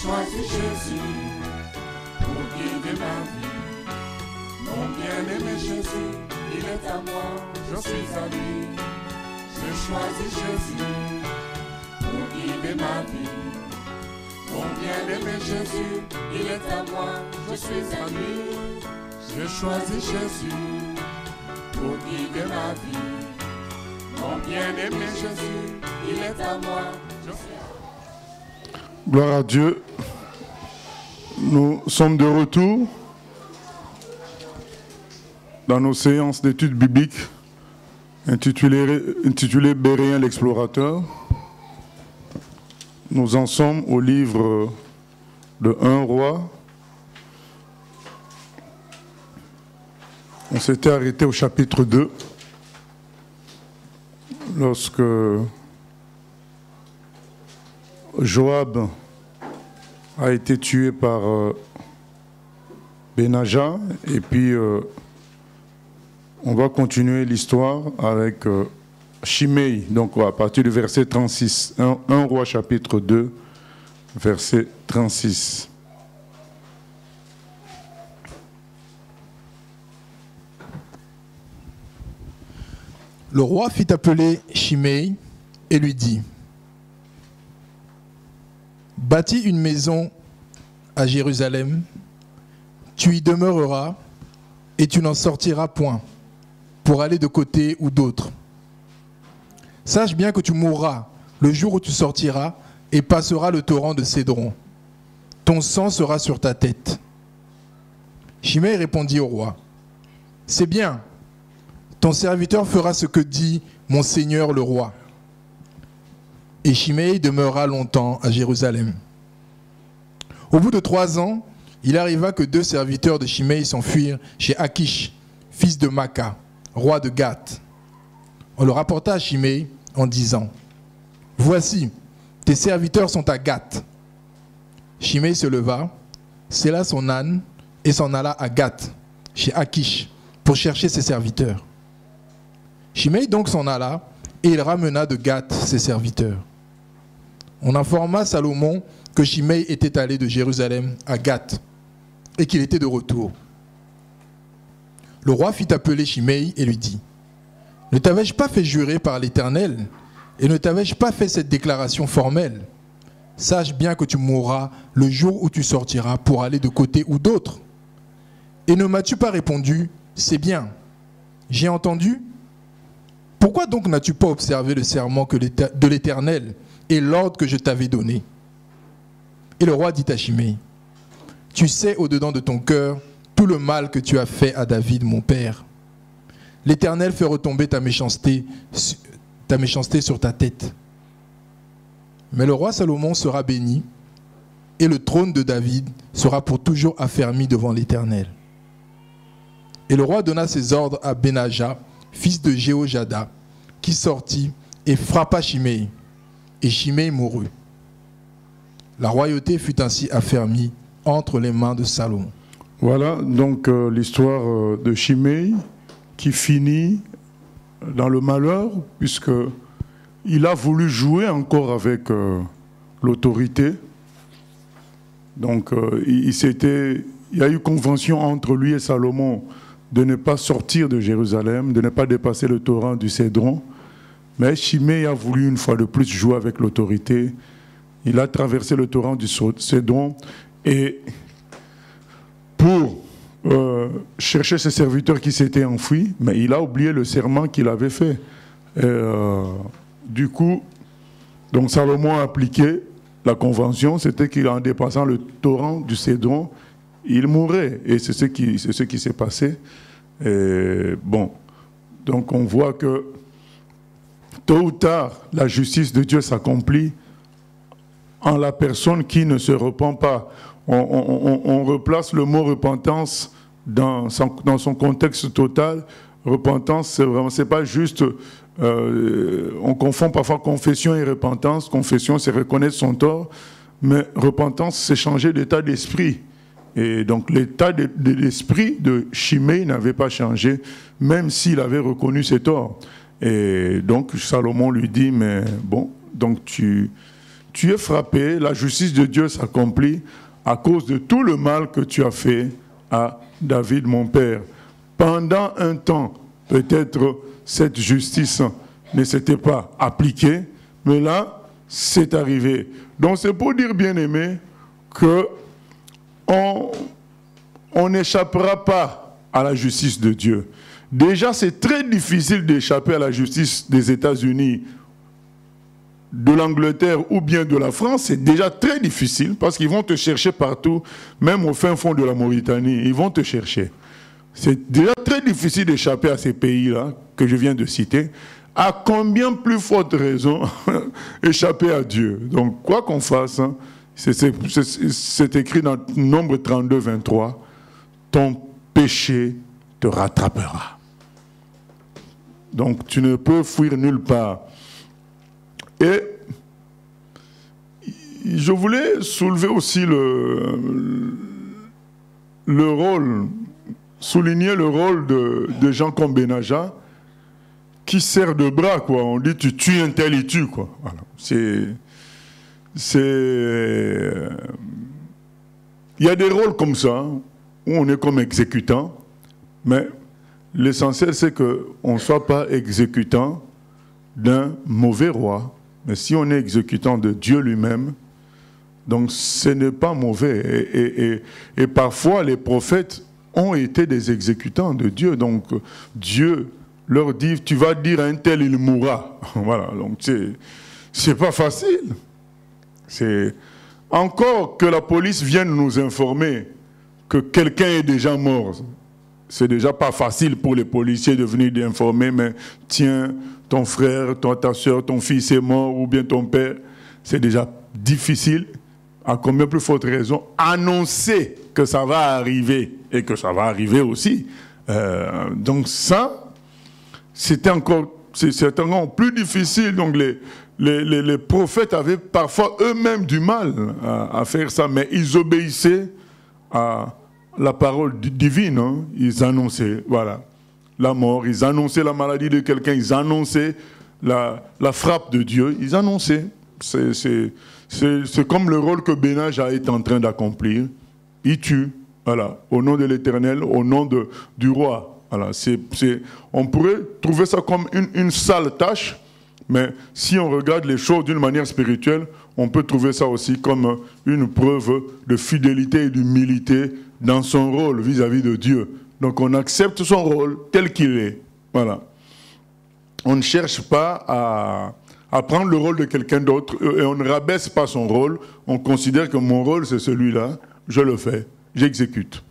choisi Jésus pour guider ma vie. Mon bien-aimé Jésus, il est à moi, je suis à lui. J'ai choisi Jésus pour guider ma vie. Mon bien-aimé Jésus, il est à moi, je suis à lui. J'ai choisi Jésus pour guider ma vie. Mon bien-aimé Jésus, il est à moi, je suis à lui. Gloire à Dieu. Nous sommes de retour dans nos séances d'études bibliques intitulées Béréen l'explorateur. Nous en sommes au livre de 1 Roi. On s'était arrêté au chapitre 2 lorsque Joab a été tué par Benaja, et puis on va continuer l'histoire avec Shimei, donc à partir du verset 36, 1 Roi chapitre 2, verset 36. Le roi fit appeler Shimei et lui dit: bâtis une maison à Jérusalem, tu y demeureras et tu n'en sortiras point pour aller de côté ou d'autre. Sache bien que tu mourras le jour où tu sortiras et passeras le torrent de Cédron. Ton sang sera sur ta tête. Shimei répondit au roi: c'est bien, ton serviteur fera ce que dit mon seigneur le roi. Et Shimei demeura longtemps à Jérusalem. Au bout de 3 ans, il arriva que 2 serviteurs de Shimei s'enfuirent chez Akish, fils de Maaka, roi de Gath. On le rapporta à Shimei en disant: voici, tes serviteurs sont à Gath. Shimei se leva, sella son âne et s'en alla à Gath, chez Akish, pour chercher ses serviteurs. Shimei donc s'en alla et il ramena de Gath ses serviteurs. On informa Salomon que Shimei était allé de Jérusalem à Gath et qu'il était de retour. Le roi fit appeler Shimei et lui dit: ne t'avais-je pas fait jurer par l'Éternel et ne t'avais-je pas fait cette déclaration formelle? Sache bien que tu mourras le jour où tu sortiras pour aller de côté ou d'autre. Et ne m'as-tu pas répondu: c'est bien, j'ai entendu? Pourquoi donc n'as-tu pas observé le serment de l'Éternel et l'ordre que je t'avais donné? Et le roi dit à Shimei: tu sais au-dedans de ton cœur tout le mal que tu as fait à David mon père. L'Éternel fait retomber ta méchanceté sur ta tête. Mais le roi Salomon sera béni et le trône de David sera pour toujours affermi devant l'Éternel. Et le roi donna ses ordres à Benaja, fils de Jéhojada, qui sortit et frappa Shimei, et Shimei mourut. La royauté fut ainsi affermie entre les mains de Salomon. Voilà donc l'histoire de Shimei qui finit dans le malheur, puisqu'il a voulu jouer encore avec l'autorité. Donc il y a eu convention entre lui et Salomon de ne pas sortir de Jérusalem, de ne pas dépasser le torrent du Cédron. Mais Shimei a voulu une fois de plus jouer avec l'autorité. Il a traversé le torrent du Cédron et pour chercher ses serviteurs qui s'étaient enfuis, mais il a oublié le serment qu'il avait fait. Du coup, donc Salomon a appliqué la convention, c'était qu'en dépassant le torrent du Cédron, il mourrait. Et c'est ce qui s'est passé. Et bon, donc on voit que tôt ou tard, la justice de Dieu s'accomplit en la personne qui ne se repent pas. On replace le mot repentance dans son contexte total. Repentance, c'est vraiment, c'est pas juste, on confond parfois confession et repentance. Confession, c'est reconnaître son tort, mais repentance, c'est changer d'état d'esprit. Et donc l'état d'esprit de Shimei n'avait pas changé, même s'il avait reconnu ses torts. Et donc Salomon lui dit, mais bon, donc tu tu es frappé, la justice de Dieu s'accomplit à cause de tout le mal que tu as fait à David, mon père. Pendant un temps, peut-être cette justice ne s'était pas appliquée, mais là, c'est arrivé. Donc c'est pour dire, bien-aimé, que on n'échappera pas à la justice de Dieu. Déjà, c'est très difficile d'échapper à la justice des États-Unis, de l'Angleterre ou bien de la France. C'est déjà très difficile parce qu'ils vont te chercher partout, même au fin fond de la Mauritanie. Ils vont te chercher. C'est déjà très difficile d'échapper à ces pays-là que je viens de citer. À combien plus forte raison échapper à Dieu? Donc, quoi qu'on fasse, hein, c'est écrit dans Nombre 32, 23, ton péché te rattrapera. Donc, tu ne peux fuir nulle part. Et je voulais soulever aussi le rôle, souligner le rôle de gens comme Benaja, qui sert de bras, quoi. On dit tu tues un tel, il tue, quoi. Voilà. Il y a des rôles comme ça, où on est comme exécutant, mais l'essentiel c'est qu'on ne soit pas exécutant d'un mauvais roi, mais si on est exécutant de Dieu lui-même, donc ce n'est pas mauvais. Et parfois les prophètes ont été des exécutants de Dieu, donc Dieu leur dit, tu vas dire à un tel, il mourra. Voilà, donc c'est pas facile. C'est encore que la police vienne nous informer que quelqu'un est déjà mort. C'est déjà pas facile pour les policiers de venir d'informer, mais tiens, ton frère, ta soeur, ton fils est mort, ou bien ton père. C'est déjà difficile. À combien plus forte raison annoncer que ça va arriver, et que ça va arriver aussi. Donc ça, c'est encore plus difficile. Donc les prophètes avaient parfois eux-mêmes du mal à faire ça, mais ils obéissaient à la parole divine. Hein. Ils annonçaient, voilà, la mort, ils annonçaient la maladie de quelqu'un, ils annonçaient la frappe de Dieu, ils annonçaient. C'est comme le rôle que Benaja est en train d'accomplir. Il tue, voilà, au nom de l'Éternel, au nom du roi. Voilà, on pourrait trouver ça comme une sale tâche, mais si on regarde les choses d'une manière spirituelle, on peut trouver ça aussi comme une preuve de fidélité et d'humilité dans son rôle vis-à-vis de Dieu. Donc on accepte son rôle tel qu'il est. Voilà. On ne cherche pas à prendre le rôle de quelqu'un d'autre et on ne rabaisse pas son rôle. On considère que mon rôle c'est celui-là, je le fais, j'exécute.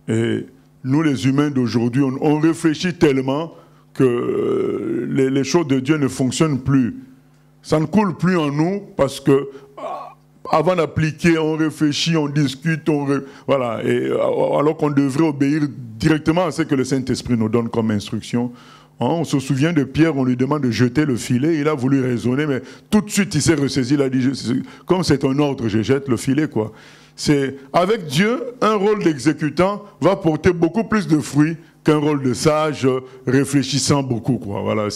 Et nous, les humains d'aujourd'hui, on réfléchit tellement que les choses de Dieu ne fonctionnent plus. Ça ne coule plus en nous parce que avant d'appliquer, on réfléchit, on discute, voilà, alors qu'on devrait obéir directement à ce que le Saint-Esprit nous donne comme instruction. On se souvient de Pierre, on lui demande de jeter le filet, il a voulu raisonner, mais tout de suite il s'est ressaisi, il a dit, comme c'est un ordre, je jette le filet, quoi. Avec Dieu, un rôle d'exécutant va porter beaucoup plus de fruits qu'un rôle de sage réfléchissant beaucoup, quoi. Voilà,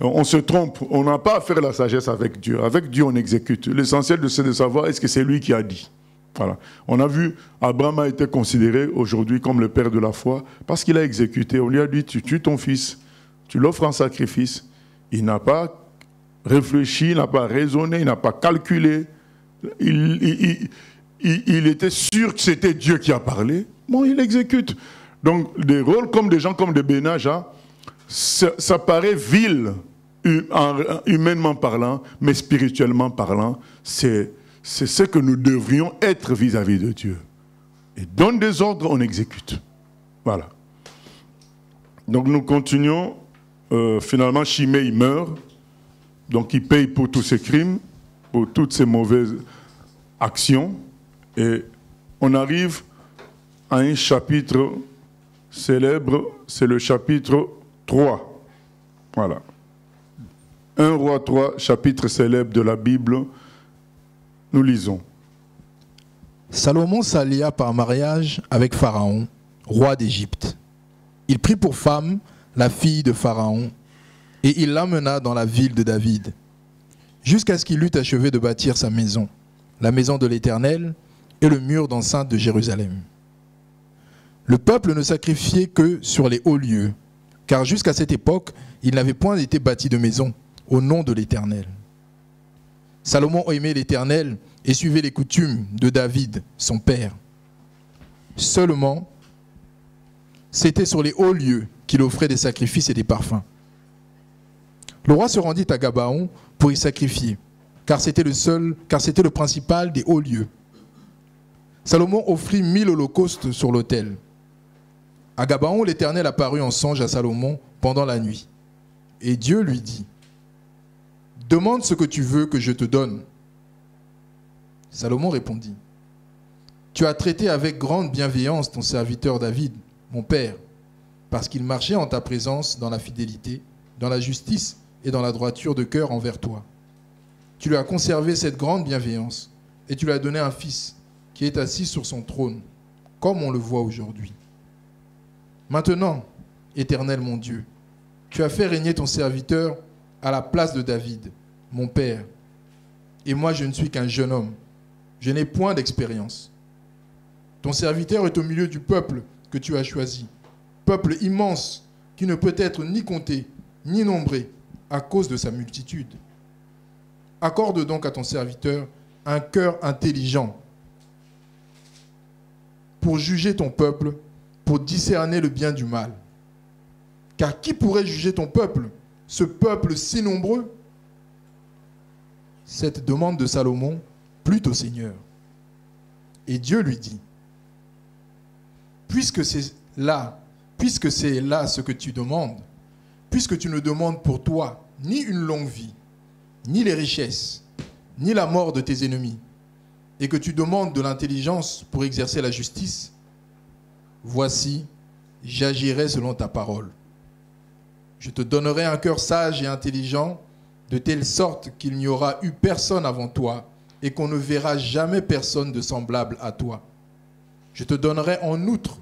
on se trompe, on n'a pas à faire la sagesse avec Dieu. Avec Dieu, on exécute. L'essentiel c'est de savoir est-ce que c'est lui qui a dit. Voilà. On a vu, Abraham a été considéré aujourd'hui comme le père de la foi parce qu'il a exécuté. On lui a dit, tu tues ton fils, tu l'offres en sacrifice. Il n'a pas réfléchi, il n'a pas raisonné, il n'a pas calculé. Il était sûr que c'était Dieu qui a parlé. Bon, il exécute. Donc, des rôles comme des gens comme des Benaja, ça paraît vil, humainement parlant, mais spirituellement parlant, c'est ce que nous devrions être vis-à-vis de Dieu. Et donne des ordres, on exécute. Voilà. Donc, nous continuons. Finalement, Shimei meurt. Donc, il paye pour tous ses crimes, pour toutes ses mauvaises actions. Et on arrive à un chapitre célèbre, c'est le chapitre 3. Voilà. 1 Roi 3, chapitre célèbre de la Bible. Nous lisons. Salomon s'allia par mariage avec Pharaon, roi d'Égypte. Il prit pour femme la fille de Pharaon et il l'amena dans la ville de David. jusqu'à ce qu'il eût achevé de bâtir sa maison, la maison de l'Éternel et le mur d'enceinte de Jérusalem. Le peuple ne sacrifiait que sur les hauts lieux, car jusqu'à cette époque, il n'avait point été bâti de maison au nom de l'Éternel. Salomon aimait l'Éternel et suivait les coutumes de David, son père. Seulement, c'était sur les hauts lieux qu'il offrait des sacrifices et des parfums. Le roi se rendit à Gabaon pour y sacrifier, car c'était le principal des hauts lieux. Salomon offrit 1000 holocaustes sur l'autel. À Gabaon, l'Éternel apparut en songe à Salomon pendant la nuit. Et Dieu lui dit, « Demande ce que tu veux que je te donne. » Salomon répondit, « Tu as traité avec grande bienveillance ton serviteur David, mon père, parce qu'il marchait en ta présence dans la fidélité, dans la justice et dans la droiture de cœur envers toi. Tu lui as conservé cette grande bienveillance et tu lui as donné un fils qui est assis sur son trône, comme on le voit aujourd'hui. Maintenant, Éternel mon Dieu, tu as fait régner ton serviteur à la place de David, mon père. Et moi, je ne suis qu'un jeune homme. Je n'ai point d'expérience. Ton serviteur est au milieu du peuple que tu as choisi, peuple immense qui ne peut être ni compté, ni nombré à cause de sa multitude. Accorde donc à ton serviteur un cœur intelligent pour juger ton peuple, pour discerner le bien du mal. Car qui pourrait juger ton peuple, ce peuple si nombreux? Cette demande de Salomon plut au Seigneur. Et Dieu lui dit, puisque c'est là ce que tu demandes, puisque tu ne demandes pour toi ni une longue vie, ni les richesses, ni la mort de tes ennemis, et que tu demandes de l'intelligence pour exercer la justice, voici, j'agirai selon ta parole. Je te donnerai un cœur sage et intelligent, de telle sorte qu'il n'y aura eu personne avant toi, et qu'on ne verra jamais personne de semblable à toi. Je te donnerai en outre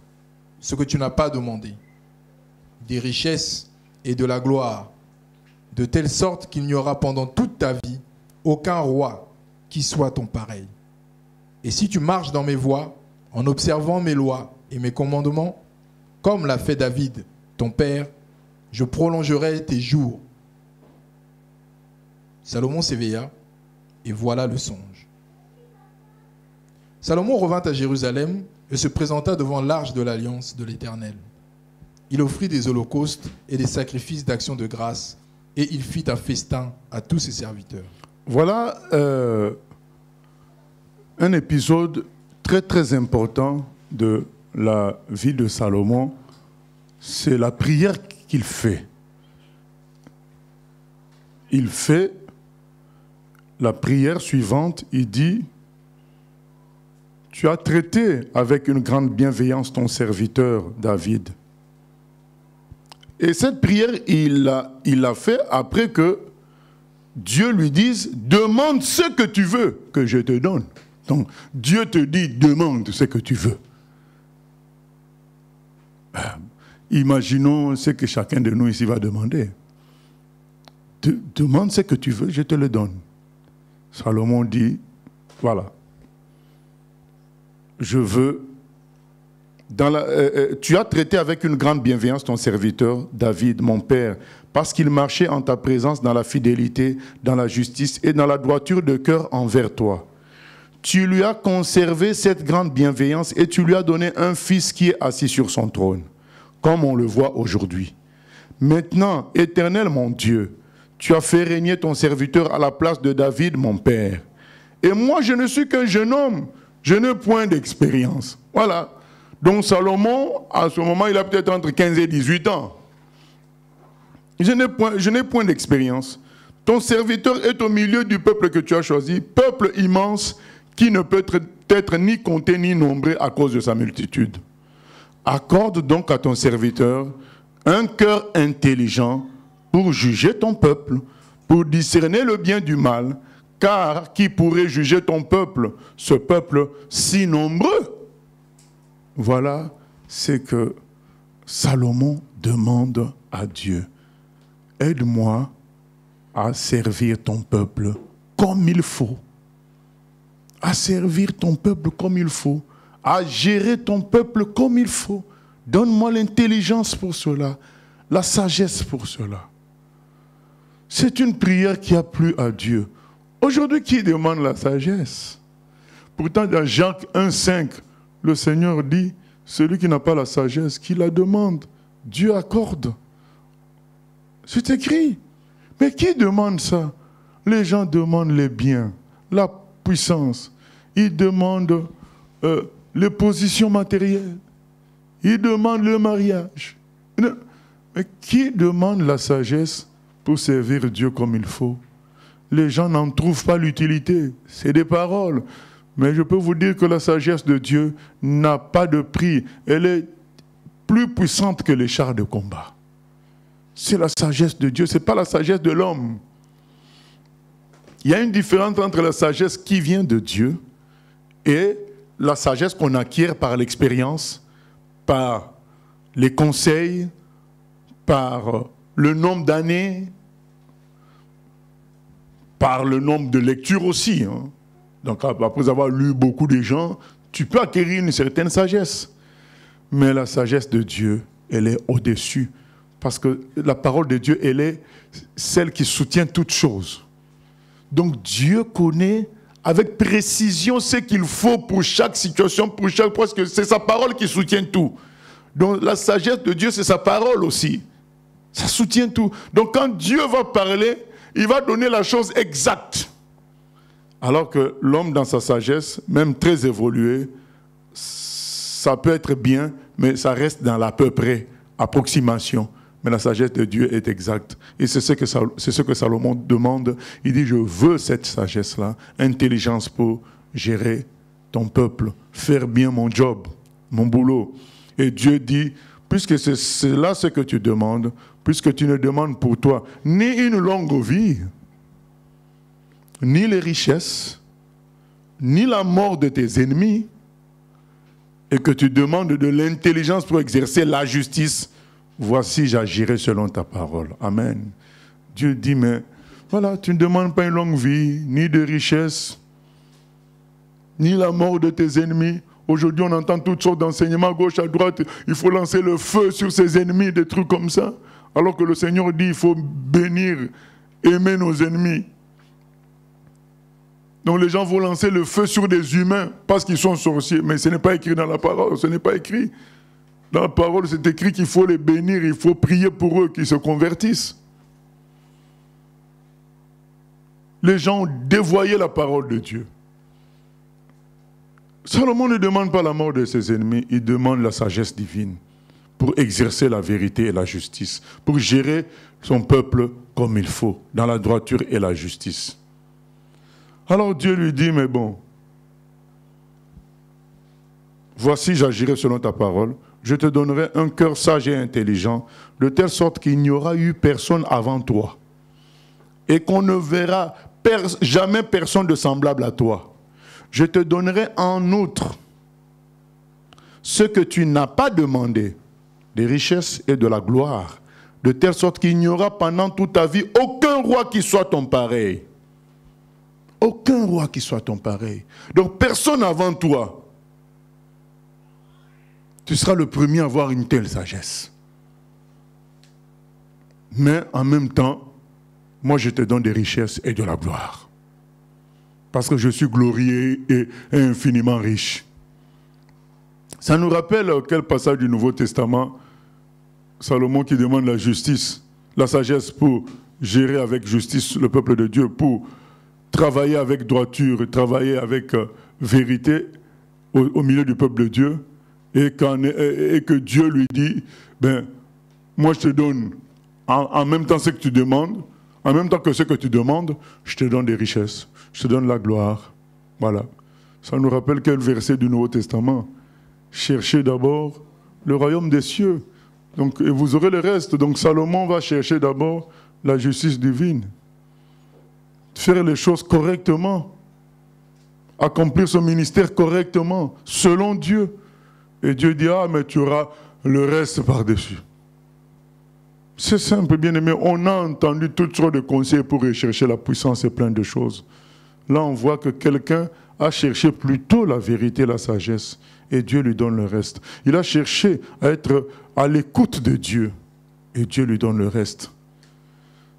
ce que tu n'as pas demandé, des richesses et de la gloire, de telle sorte qu'il n'y aura pendant toute ta vie aucun roi qui soit ton pareil. Et si tu marches dans mes voies, en observant mes lois et mes commandements, comme l'a fait David, ton père, je prolongerai tes jours. Salomon s'éveilla, et voilà le songe. Salomon revint à Jérusalem et se présenta devant l'arche de l'alliance de l'Éternel. Il offrit des holocaustes et des sacrifices d'action de grâce, et il fit un festin à tous ses serviteurs. Voilà un épisode très très important de la vie de Salomon. C'est la prière qu'il fait. Il fait la prière suivante, il dit, « Tu as traité avec une grande bienveillance ton serviteur David. » Et cette prière, il l'a fait après que Dieu lui dise, « Demande ce que tu veux que je te donne. » Donc, Dieu te dit, demande ce que tu veux. Imaginons ce que chacun de nous ici va demander. Demande ce que tu veux, je te le donne. Salomon dit, voilà, je veux, tu as traité avec une grande bienveillance ton serviteur David, mon père, parce qu'il marchait en ta présence dans la fidélité, dans la justice et dans la droiture de cœur envers toi. Tu lui as conservé cette grande bienveillance et tu lui as donné un fils qui est assis sur son trône, comme on le voit aujourd'hui. Maintenant, Éternel mon Dieu, tu as fait régner ton serviteur à la place de David, mon père. Et moi, je ne suis qu'un jeune homme, je n'ai point d'expérience. Voilà. Donc Salomon, à ce moment, il a peut-être entre 15 et 18 ans. Je n'ai point d'expérience. Ton serviteur est au milieu du peuple que tu as choisi, peuple immense qui ne peut être ni compté ni nombré à cause de sa multitude. Accorde donc à ton serviteur un cœur intelligent pour juger ton peuple, pour discerner le bien du mal, car qui pourrait juger ton peuple, ce peuple si nombreux? Voilà ce que Salomon demande à Dieu. Aide-moi à servir ton peuple comme il faut, à servir ton peuple comme il faut, à gérer ton peuple comme il faut. Donne-moi l'intelligence pour cela, la sagesse pour cela. C'est une prière qui a plu à Dieu. Aujourd'hui, qui demande la sagesse? Pourtant, dans Jacques 1,5, le Seigneur dit, celui qui n'a pas la sagesse, qui la demande, Dieu accorde. C'est écrit. Mais qui demande ça? Les gens demandent les biens, la puissance. Ils demandent les positions matérielles. Ils demandent le mariage. Mais qui demande la sagesse pour servir Dieu comme il faut? Les gens n'en trouvent pas l'utilité. C'est des paroles. Mais je peux vous dire que la sagesse de Dieu n'a pas de prix. Elle est plus puissante que les chars de combat. C'est la sagesse de Dieu, ce n'est pas la sagesse de l'homme. Il y a une différence entre la sagesse qui vient de Dieu et la sagesse qu'on acquiert par l'expérience, par les conseils, par le nombre d'années, par le nombre de lectures aussi. Donc après avoir lu beaucoup de gens, tu peux acquérir une certaine sagesse. Mais la sagesse de Dieu, elle est au-dessus. Parce que la parole de Dieu, elle est celle qui soutient toutes choses. Donc Dieu connaît avec précision ce qu'il faut pour chaque situation, parce que c'est sa parole qui soutient tout. Donc la sagesse de Dieu, c'est sa parole aussi. Ça soutient tout. Donc quand Dieu va parler, il va donner la chose exacte. Alors que l'homme, dans sa sagesse, même très évoluée, ça peut être bien, mais ça reste dans l'à peu près, approximation. Mais la sagesse de Dieu est exacte. Et c'est ce que Salomon demande. Il dit, je veux cette sagesse-là, intelligence pour gérer ton peuple, faire bien mon job, mon boulot. Et Dieu dit, puisque c'est là ce que tu demandes, puisque tu ne demandes pour toi ni une longue vie, ni les richesses, ni la mort de tes ennemis, et que tu demandes de l'intelligence pour exercer la justice, voici, j'agirai selon ta parole. Amen. Dieu dit, mais voilà, tu ne demandes pas une longue vie, ni de richesse, ni la mort de tes ennemis. Aujourd'hui, on entend toutes sortes d'enseignements à gauche, à droite. Il faut lancer le feu sur ses ennemis, des trucs comme ça. Alors que le Seigneur dit, il faut bénir, aimer nos ennemis. Donc les gens vont lancer le feu sur des humains parce qu'ils sont sorciers. Mais ce n'est pas écrit dans la parole, ce n'est pas écrit. Dans la parole, c'est écrit qu'il faut les bénir, il faut prier pour eux qu'ils se convertissent. Les gens ont dévoyé la parole de Dieu. Salomon ne demande pas la mort de ses ennemis, il demande la sagesse divine pour exercer la vérité et la justice, pour gérer son peuple comme il faut, dans la droiture et la justice. Alors Dieu lui dit, mais bon, voici, j'agirai selon ta parole, je te donnerai un cœur sage et intelligent, de telle sorte qu'il n'y aura eu personne avant toi, et qu'on ne verra jamais personne de semblable à toi. Je te donnerai en outre ce que tu n'as pas demandé, des richesses et de la gloire, de telle sorte qu'il n'y aura pendant toute ta vie aucun roi qui soit ton pareil. Aucun roi qui soit ton pareil. Donc personne avant toi. Tu seras le premier à avoir une telle sagesse. Mais en même temps, moi je te donne des richesses et de la gloire. Parce que je suis glorieux et infiniment riche. Ça nous rappelle quel passage du Nouveau Testament? Salomon qui demande la justice, la sagesse pour gérer avec justice le peuple de Dieu, pour travailler avec droiture, travailler avec vérité au milieu du peuple de Dieu, et que Dieu lui dit, ben, moi je te donne en même temps ce que tu demandes, en même temps que ce que tu demandes, je te donne des richesses, je te donne la gloire. Voilà. Ça nous rappelle quel verset du Nouveau Testament? Cherchez d'abord le royaume des cieux, donc, et vous aurez le reste. Donc Salomon va chercher d'abord la justice divine. Faire les choses correctement, accomplir son ministère correctement, selon Dieu. Et Dieu dit, ah, mais tu auras le reste par-dessus. C'est simple, bien-aimé. On a entendu toutes sortes de conseils pour rechercher la puissance et plein de choses. Là, on voit que quelqu'un a cherché plutôt la vérité, la sagesse, et Dieu lui donne le reste. Il a cherché à être à l'écoute de Dieu, et Dieu lui donne le reste.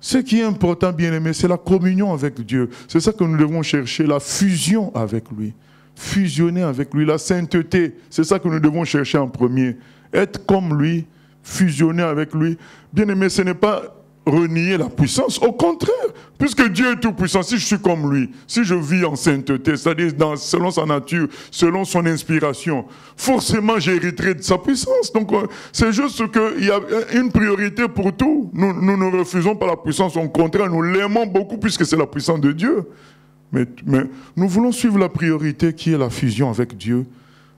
Ce qui est important, bien-aimé, c'est la communion avec Dieu. C'est ça que nous devons chercher, la fusion avec lui. Fusionner avec lui, la sainteté, c'est ça que nous devons chercher en premier. Être comme lui, fusionner avec lui. Bien-aimé, ce n'est pas renier la puissance, au contraire, puisque Dieu est tout puissant, si je suis comme lui, si je vis en sainteté, c'est-à-dire selon sa nature, selon son inspiration, forcément j'hériterai de sa puissance. Donc c'est juste qu'il y a une priorité pour tout. Nous ne refusons pas la puissance, au contraire, nous l'aimons beaucoup puisque c'est la puissance de Dieu. Mais nous voulons suivre la priorité qui est la fusion avec Dieu,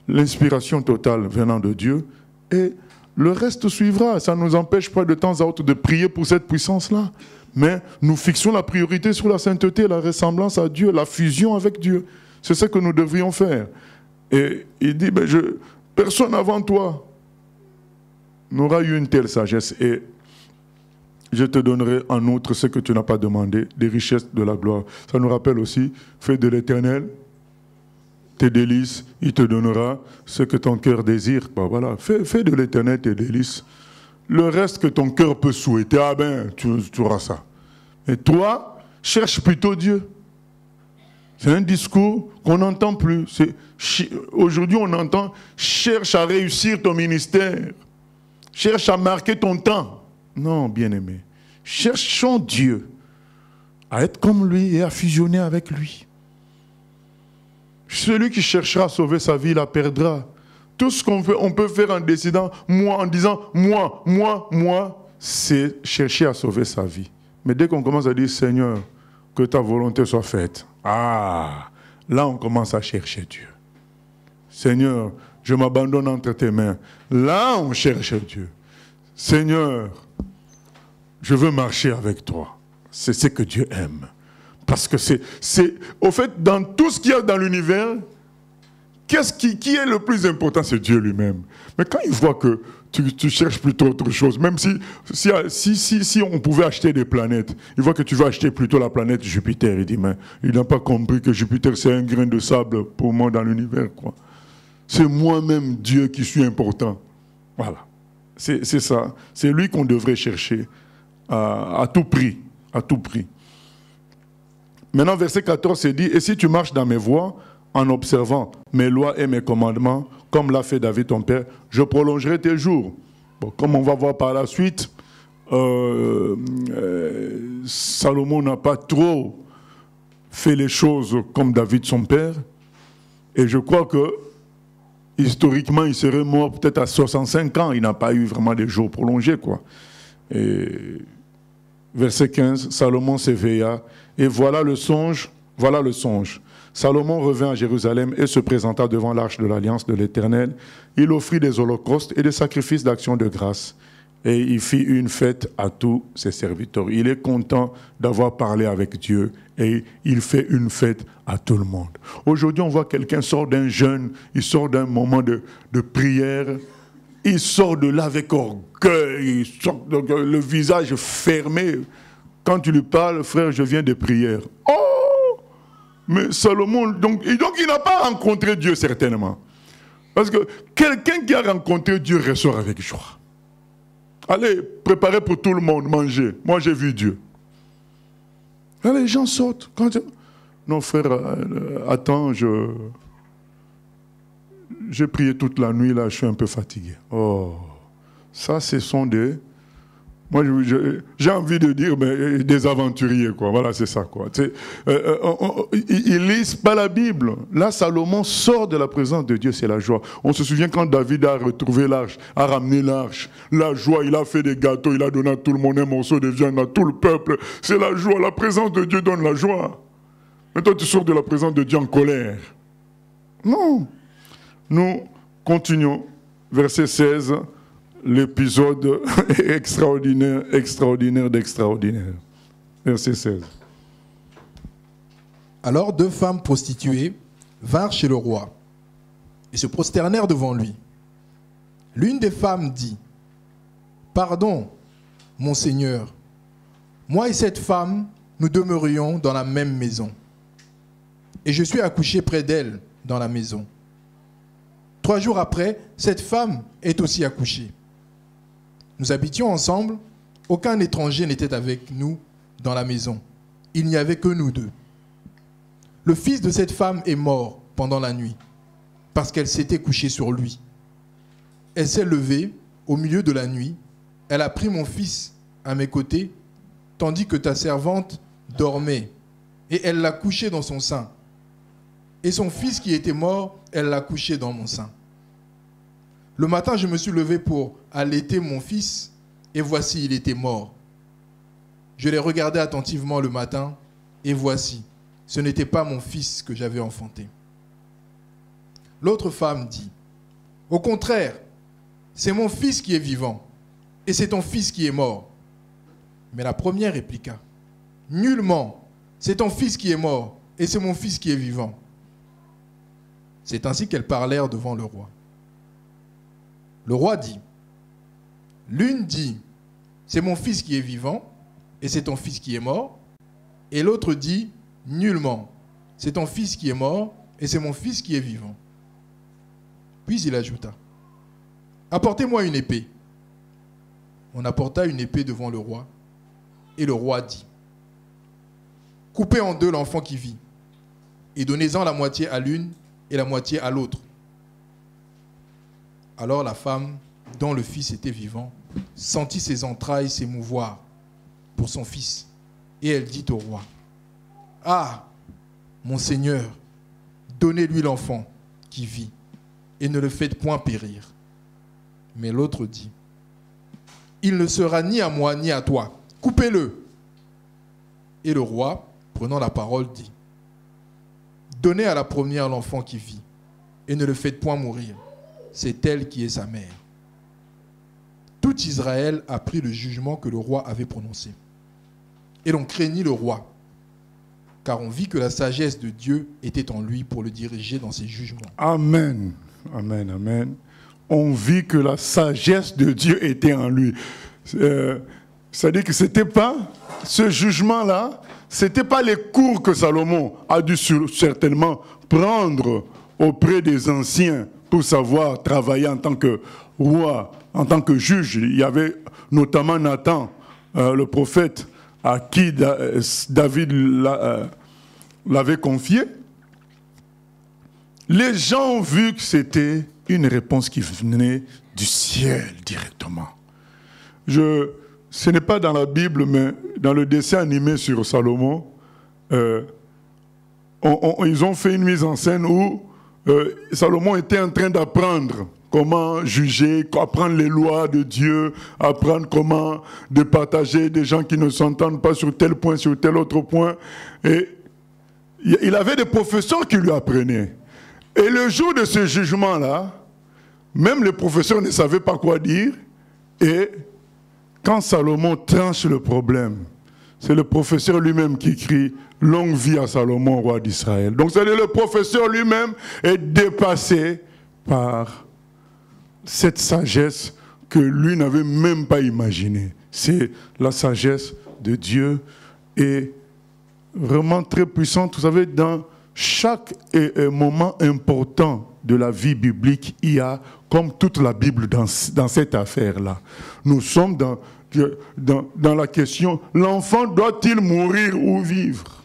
l'inspiration totale venant de Dieu, et le reste suivra. Ça ne nous empêche pas de temps à autre de prier pour cette puissance-là. Mais nous fixons la priorité sur la sainteté, la ressemblance à Dieu, la fusion avec Dieu. C'est ce que nous devrions faire. Et il dit, personne avant toi n'aura eu une telle sagesse. Et je te donnerai en outre ce que tu n'as pas demandé, des richesses de la gloire. Ça nous rappelle aussi, fais de l'Éternel tes délices, il te donnera ce que ton cœur désire. Voilà. Fais de l'Éternel tes délices. Le reste que ton cœur peut souhaiter, tu auras ça. Et toi, cherche plutôt Dieu. C'est un discours qu'on n'entend plus. Aujourd'hui, on entend, cherche à réussir ton ministère. Cherche à marquer ton temps. Non, bien-aimé. Cherchons Dieu à être comme lui et à fusionner avec lui. Celui qui cherchera à sauver sa vie la perdra. Tout ce qu'on peut faire en décidant, en disant moi, c'est chercher à sauver sa vie. Mais dès qu'on commence à dire Seigneur, que ta volonté soit faite, là on commence à chercher Dieu. Seigneur, je m'abandonne entre tes mains. Là on cherche Dieu. Seigneur, je veux marcher avec toi. C'est ce que Dieu aime. Parce que au fait, dans tout ce qu'il y a dans l'univers, qui est le plus important, c'est Dieu lui-même. Mais quand il voit que tu cherches plutôt autre chose, même si on pouvait acheter des planètes, il voit que tu veux acheter plutôt la planète Jupiter. Il dit, mais il n'a pas compris que Jupiter, c'est un grain de sable pour moi dans l'univers, quoi. C'est moi-même, Dieu, qui suis important. Voilà. C'est ça. C'est lui qu'on devrait chercher à tout prix. À tout prix. Maintenant, verset 14, c'est dit, « Et si tu marches dans mes voies, en observant mes lois et mes commandements, comme l'a fait David ton père, je prolongerai tes jours. » Bon, comme on va voir par la suite, Salomon n'a pas trop fait les choses comme David son père. Et je crois que, historiquement, il serait mort peut-être à 65 ans. Il n'a pas eu vraiment des jours prolongés, quoi. Et verset 15, Salomon s'éveilla. Et voilà le songe. Salomon revint à Jérusalem et se présenta devant l'arche de l'Alliance de l'Éternel. Il offrit des holocaustes et des sacrifices d'action de grâce. Et il fit une fête à tous ses serviteurs. Il est content d'avoir parlé avec Dieu et il fait une fête à tout le monde. Aujourd'hui, on voit quelqu'un sort d'un jeûne, il sort d'un moment de prière. Il sort de là avec orgueil, il sort le visage fermé. Quand tu lui parles, frère, je viens de prière. Oh! Mais Salomon, donc il n'a pas rencontré Dieu certainement. Parce que quelqu'un qui a rencontré Dieu ressort avec joie. Allez, préparez pour tout le monde, manger. Moi, j'ai vu Dieu. Là, les gens sortent. Non, frère, attends, j'ai prié toute la nuit, là, je suis un peu fatigué. Oh, ça, ce sont des... Moi, j'ai envie de dire des aventuriers, quoi. Voilà, c'est ça, quoi. Ils lisent pas la Bible. Là, Salomon sort de la présence de Dieu, c'est la joie. On se souvient quand David a retrouvé l'arche, a ramené l'arche. La joie, il a fait des gâteaux, il a donné à tout le monde un morceau de viande, à tout le peuple. C'est la joie. La présence de Dieu donne la joie. Mais toi, tu sors de la présence de Dieu en colère. Non. Nous continuons. Verset 16. L'épisode extraordinaire d'extraordinaire. Verset 16. Alors 2 femmes prostituées vinrent chez le roi et se prosternèrent devant lui. L'une des femmes dit, « Pardon, mon Seigneur, moi et cette femme, nous demeurions dans la même maison. et je suis accouché près d'elle dans la maison. 3 jours après, cette femme est aussi accouchée. Nous habitions ensemble, aucun étranger n'était avec nous dans la maison. Il n'y avait que nous deux. Le fils de cette femme est mort pendant la nuit, parce qu'elle s'était couchée sur lui. Elle s'est levée au milieu de la nuit, elle a pris mon fils à mes côtés, tandis que ta servante dormait, et elle l'a couché dans son sein. Et son fils qui était mort, elle l'a couché dans mon sein. Le matin, je me suis levé pour allaiter mon fils, et voici, il était mort. Je l'ai regardé attentivement le matin, et voici, ce n'était pas mon fils que j'avais enfanté. L'autre femme dit, « Au contraire, c'est mon fils qui est vivant, et c'est ton fils qui est mort. » Mais la première répliqua, « Nullement, c'est ton fils qui est mort, et c'est mon fils qui est vivant. » C'est ainsi qu'elles parlèrent devant le roi. Le roi dit, « L'une dit, c'est mon fils qui est vivant, et c'est ton fils qui est mort. » Et l'autre dit, « Nullement, c'est ton fils qui est mort, et c'est mon fils qui est vivant. » Puis il ajouta, « Apportez-moi une épée. » On apporta une épée devant le roi, et le roi dit, « Coupez en deux l'enfant qui vit, et donnez-en la moitié à l'une et la moitié à l'autre. » Alors la femme, dont le fils était vivant, sentit ses entrailles s'émouvoir pour son fils, et elle dit au roi, « Ah, mon Seigneur, donnez-lui l'enfant qui vit, et ne le faites point périr. » Mais l'autre dit, « Il ne sera ni à moi ni à toi, coupez-le. » Et le roi, prenant la parole, dit, « Donnez à la première l'enfant qui vit, et ne le faites point mourir. C'est elle qui est sa mère. » Tout Israël apprit le jugement que le roi avait prononcé. Et l'on craignit le roi, car on vit que la sagesse de Dieu était en lui pour le diriger dans ses jugements. Amen. Amen, amen. On vit que la sagesse de Dieu était en lui. C'est-à-dire que c'était pas, ce jugement-là, c'était pas les cours que Salomon a dû certainement prendre auprès des anciens pour savoir travailler en tant que roi, en tant que juge. Il y avait notamment Nathan, le prophète, à qui David l'avait confié. Les gens ont vu que c'était une réponse qui venait du ciel directement. Ce n'est pas dans la Bible, mais dans le dessin animé sur Salomon, ils ont fait une mise en scène où Salomon était en train d'apprendre comment juger, apprendre les lois de Dieu, apprendre comment départager des gens qui ne s'entendent pas sur tel point, sur tel autre point. Et il avait des professeurs qui lui apprenaient. Et le jour de ce jugement-là, même les professeurs ne savaient pas quoi dire. Et quand Salomon tranche le problème, c'est le professeur lui-même qui crie « Longue vie à Salomon, roi d'Israël ». Donc c'est-à-dire le professeur lui-même est dépassé par cette sagesse que lui n'avait même pas imaginée. C'est la sagesse de Dieu et vraiment très puissante. Vous savez, dans chaque moment important de la vie biblique, il y a, comme toute la Bible dans cette affaire-là, nous sommes dans la question, l'enfant doit-il mourir ou vivre?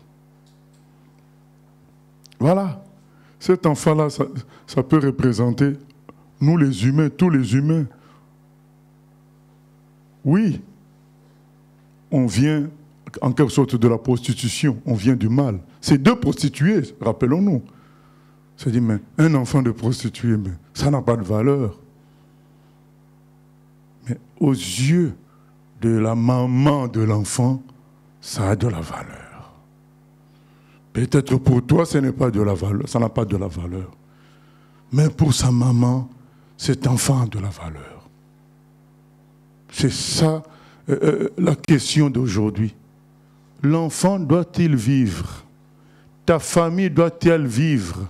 Voilà. Cet enfant-là, ça peut représenter nous les humains, tous les humains. Oui, on vient en quelque sorte de la prostitution, on vient du mal. C'est deux prostituées, rappelons-nous. C'est dit, mais un enfant de prostituée, mais ça n'a pas de valeur. Mais aux yeux de la maman de l'enfant, ça a de la valeur. Peut-être pour toi, ce n'est pas de la valeur, ça n'a pas de la valeur. Mais pour sa maman, cet enfant a de la valeur. C'est ça la question d'aujourd'hui. L'enfant doit-il vivre? Ta famille doit-elle vivre?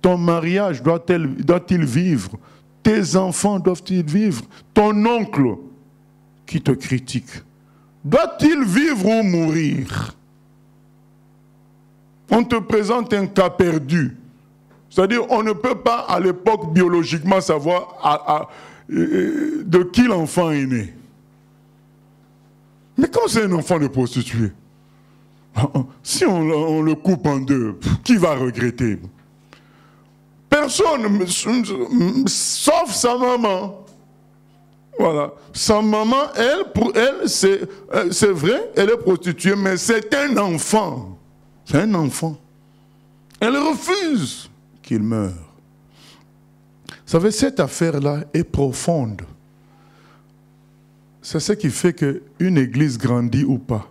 Ton mariage doit-il vivre? Tes enfants doivent-ils vivre? Ton oncle qui te critique, doit-il vivre ou mourir? On te présente un cas perdu. C'est-à-dire, on ne peut pas, à l'époque, biologiquement, savoir de qui l'enfant est né. Mais quand c'est un enfant de prostituée, si on le coupe en deux, qui va regretter? Personne, sauf sa maman. Voilà. Sa maman, elle, pour elle, c'est vrai, elle est prostituée, mais c'est un enfant. C'est un enfant. Elle refuse qu'il meure. Vous savez, cette affaire-là est profonde. C'est ce qui fait qu'une église grandit ou pas.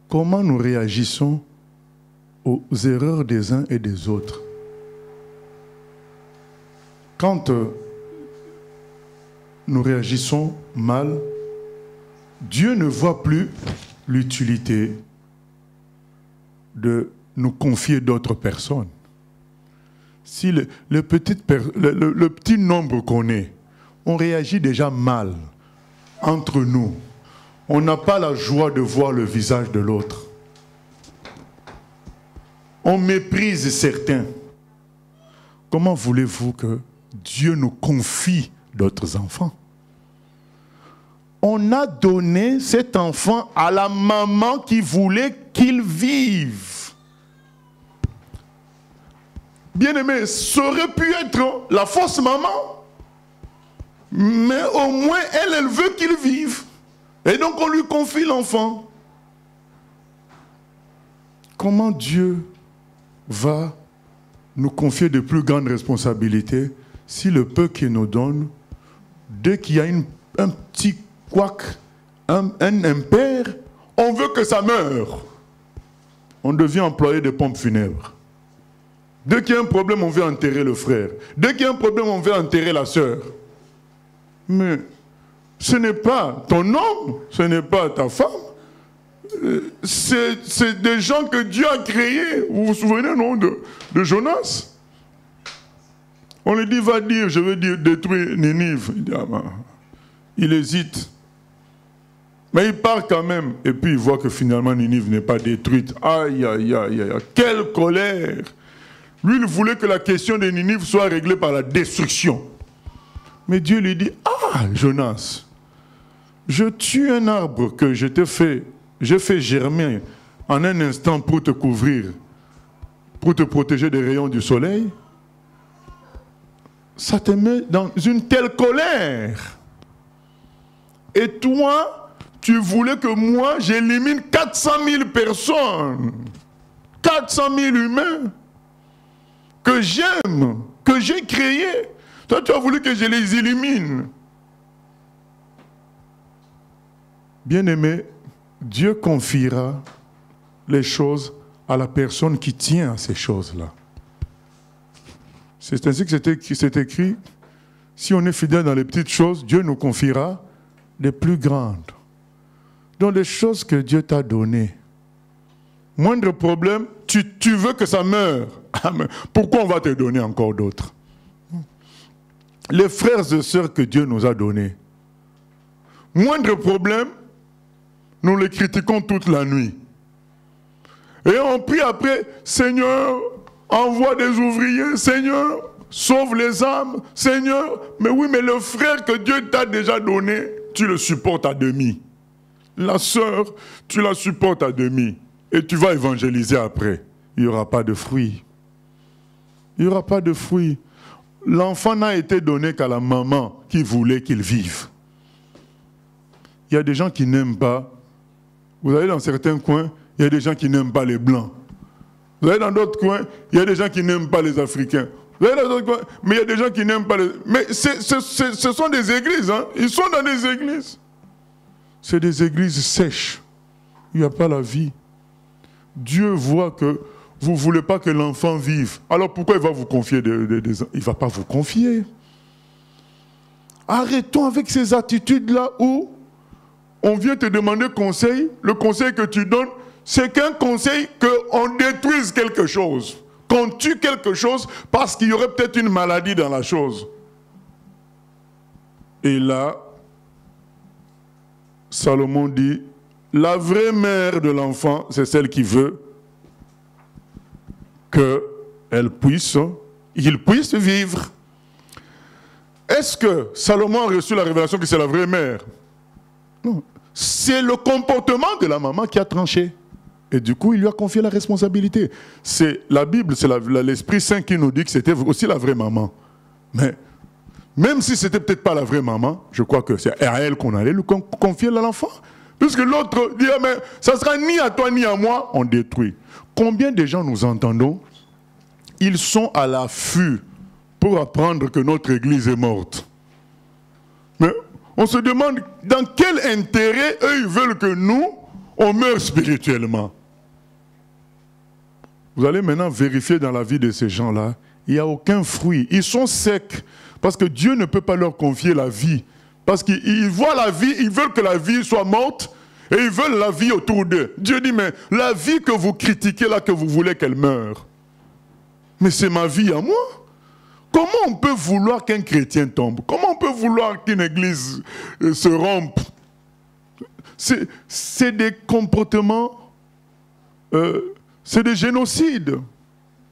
Comment nous réagissons aux erreurs des uns et des autres. Quand nous réagissons mal, Dieu ne voit plus l'utilité de nous confier d'autres personnes. Si le petit nombre qu'on est, on réagit déjà mal entre nous. On n'a pas la joie de voir le visage de l'autre. On méprise certains. Comment voulez-vous que Dieu nous confie d'autres enfants? On a donné cet enfant à la maman qui voulait qu'il vive. Bien-aimé, ça aurait pu être la fausse maman. Mais au moins, elle veut qu'il vive. Et donc, on lui confie l'enfant. Comment Dieu va nous confier de plus grandes responsabilités si le peu qu'il nous donne, dès qu'il y a un petit couac, un impair, on veut que ça meure. On devient employé de pompes funèbres. Dès qu'il y a un problème, on veut enterrer le frère. Dès qu'il y a un problème, on veut enterrer la sœur. Mais ce n'est pas ton homme, ce n'est pas ta femme. C'est des gens que Dieu a créés. Vous vous souvenez, non, de Jonas? On lui dit, va dire, je veux dire, détruire Ninive. Il dit, ah ben, il hésite. Mais il part quand même. Et puis il voit que finalement Ninive n'est pas détruite. Aïe, aïe, aïe, aïe, quelle colère! Lui, il voulait que la question de Ninive soit réglée par la destruction. Mais Dieu lui dit, ah, Jonas, je tue un arbre que j'ai fait germer en un instant pour te couvrir, pour te protéger des rayons du soleil. Ça te met dans une telle colère. Et toi, tu voulais que moi, j'élimine 400 000 personnes, 400 000 humains que j'aime, que j'ai créés. Toi, tu as voulu que je les élimine. Bien-aimé, Dieu confiera les choses à la personne qui tient à ces choses-là. C'est ainsi que c'est écrit, si on est fidèle dans les petites choses, Dieu nous confiera les plus grandes. Donc les choses que Dieu t'a données, moindre problème, tu veux que ça meure. Pourquoi on va te donner encore d'autres? Les frères et sœurs que Dieu nous a donnés, moindre problème, nous les critiquons toute la nuit. Et on prie après, Seigneur, envoie des ouvriers, Seigneur, sauve les âmes, Seigneur. Mais oui, mais le frère que Dieu t'a déjà donné, tu le supportes à demi. La sœur, tu la supportes à demi. Et tu vas évangéliser après. Il n'y aura pas de fruits. Il n'y aura pas de fruits. L'enfant n'a été donné qu'à la maman qui voulait qu'il vive. Il y a des gens qui n'aiment pas. Vous allez dans certains coins, il y a des gens qui n'aiment pas les Blancs. Vous allez dans d'autres coins, il y a des gens qui n'aiment pas les Africains. Vous allez dans d'autres coins, mais il y a des gens qui n'aiment pas les... Mais ce sont des églises, hein. Ils sont dans des églises. C'est des églises sèches. Il n'y a pas la vie. Dieu voit que vous ne voulez pas que l'enfant vive. Alors pourquoi il va vous confier il ne va pas vous confier. Arrêtons avec ces attitudes-là où on vient te demander conseil. Le conseil que tu donnes, c'est qu'un conseil qu'on détruise quelque chose, qu'on tue quelque chose parce qu'il y aurait peut-être une maladie dans la chose. Et là, Salomon dit, la vraie mère de l'enfant, c'est celle qui veut qu'il puisse vivre. Est-ce que Salomon a reçu la révélation que c'est la vraie mère? Non. C'est le comportement de la maman qui a tranché. Et du coup, il lui a confié la responsabilité. C'est la Bible, c'est l'Esprit Saint qui nous dit que c'était aussi la vraie maman. Mais même si ce n'était peut-être pas la vraie maman, je crois que c'est à elle qu'on allait lui confier l'enfant. Puisque l'autre dit, mais ça ne sera ni à toi ni à moi, on détruit. Combien de gens nous entendons? Ils sont à l'affût pour apprendre que notre église est morte. Mais on se demande dans quel intérêt eux ils veulent que nous, on meure spirituellement. Vous allez maintenant vérifier dans la vie de ces gens-là, il n'y a aucun fruit. Ils sont secs parce que Dieu ne peut pas leur confier la vie. Parce qu'ils voient la vie, ils veulent que la vie soit morte et ils veulent la vie autour d'eux. Dieu dit, mais la vie que vous critiquez là, que vous voulez qu'elle meure, mais c'est ma vie à moi. Comment on peut vouloir qu'un chrétien tombe? Comment on peut vouloir qu'une église se rompe? C'est des comportements, c'est des génocides.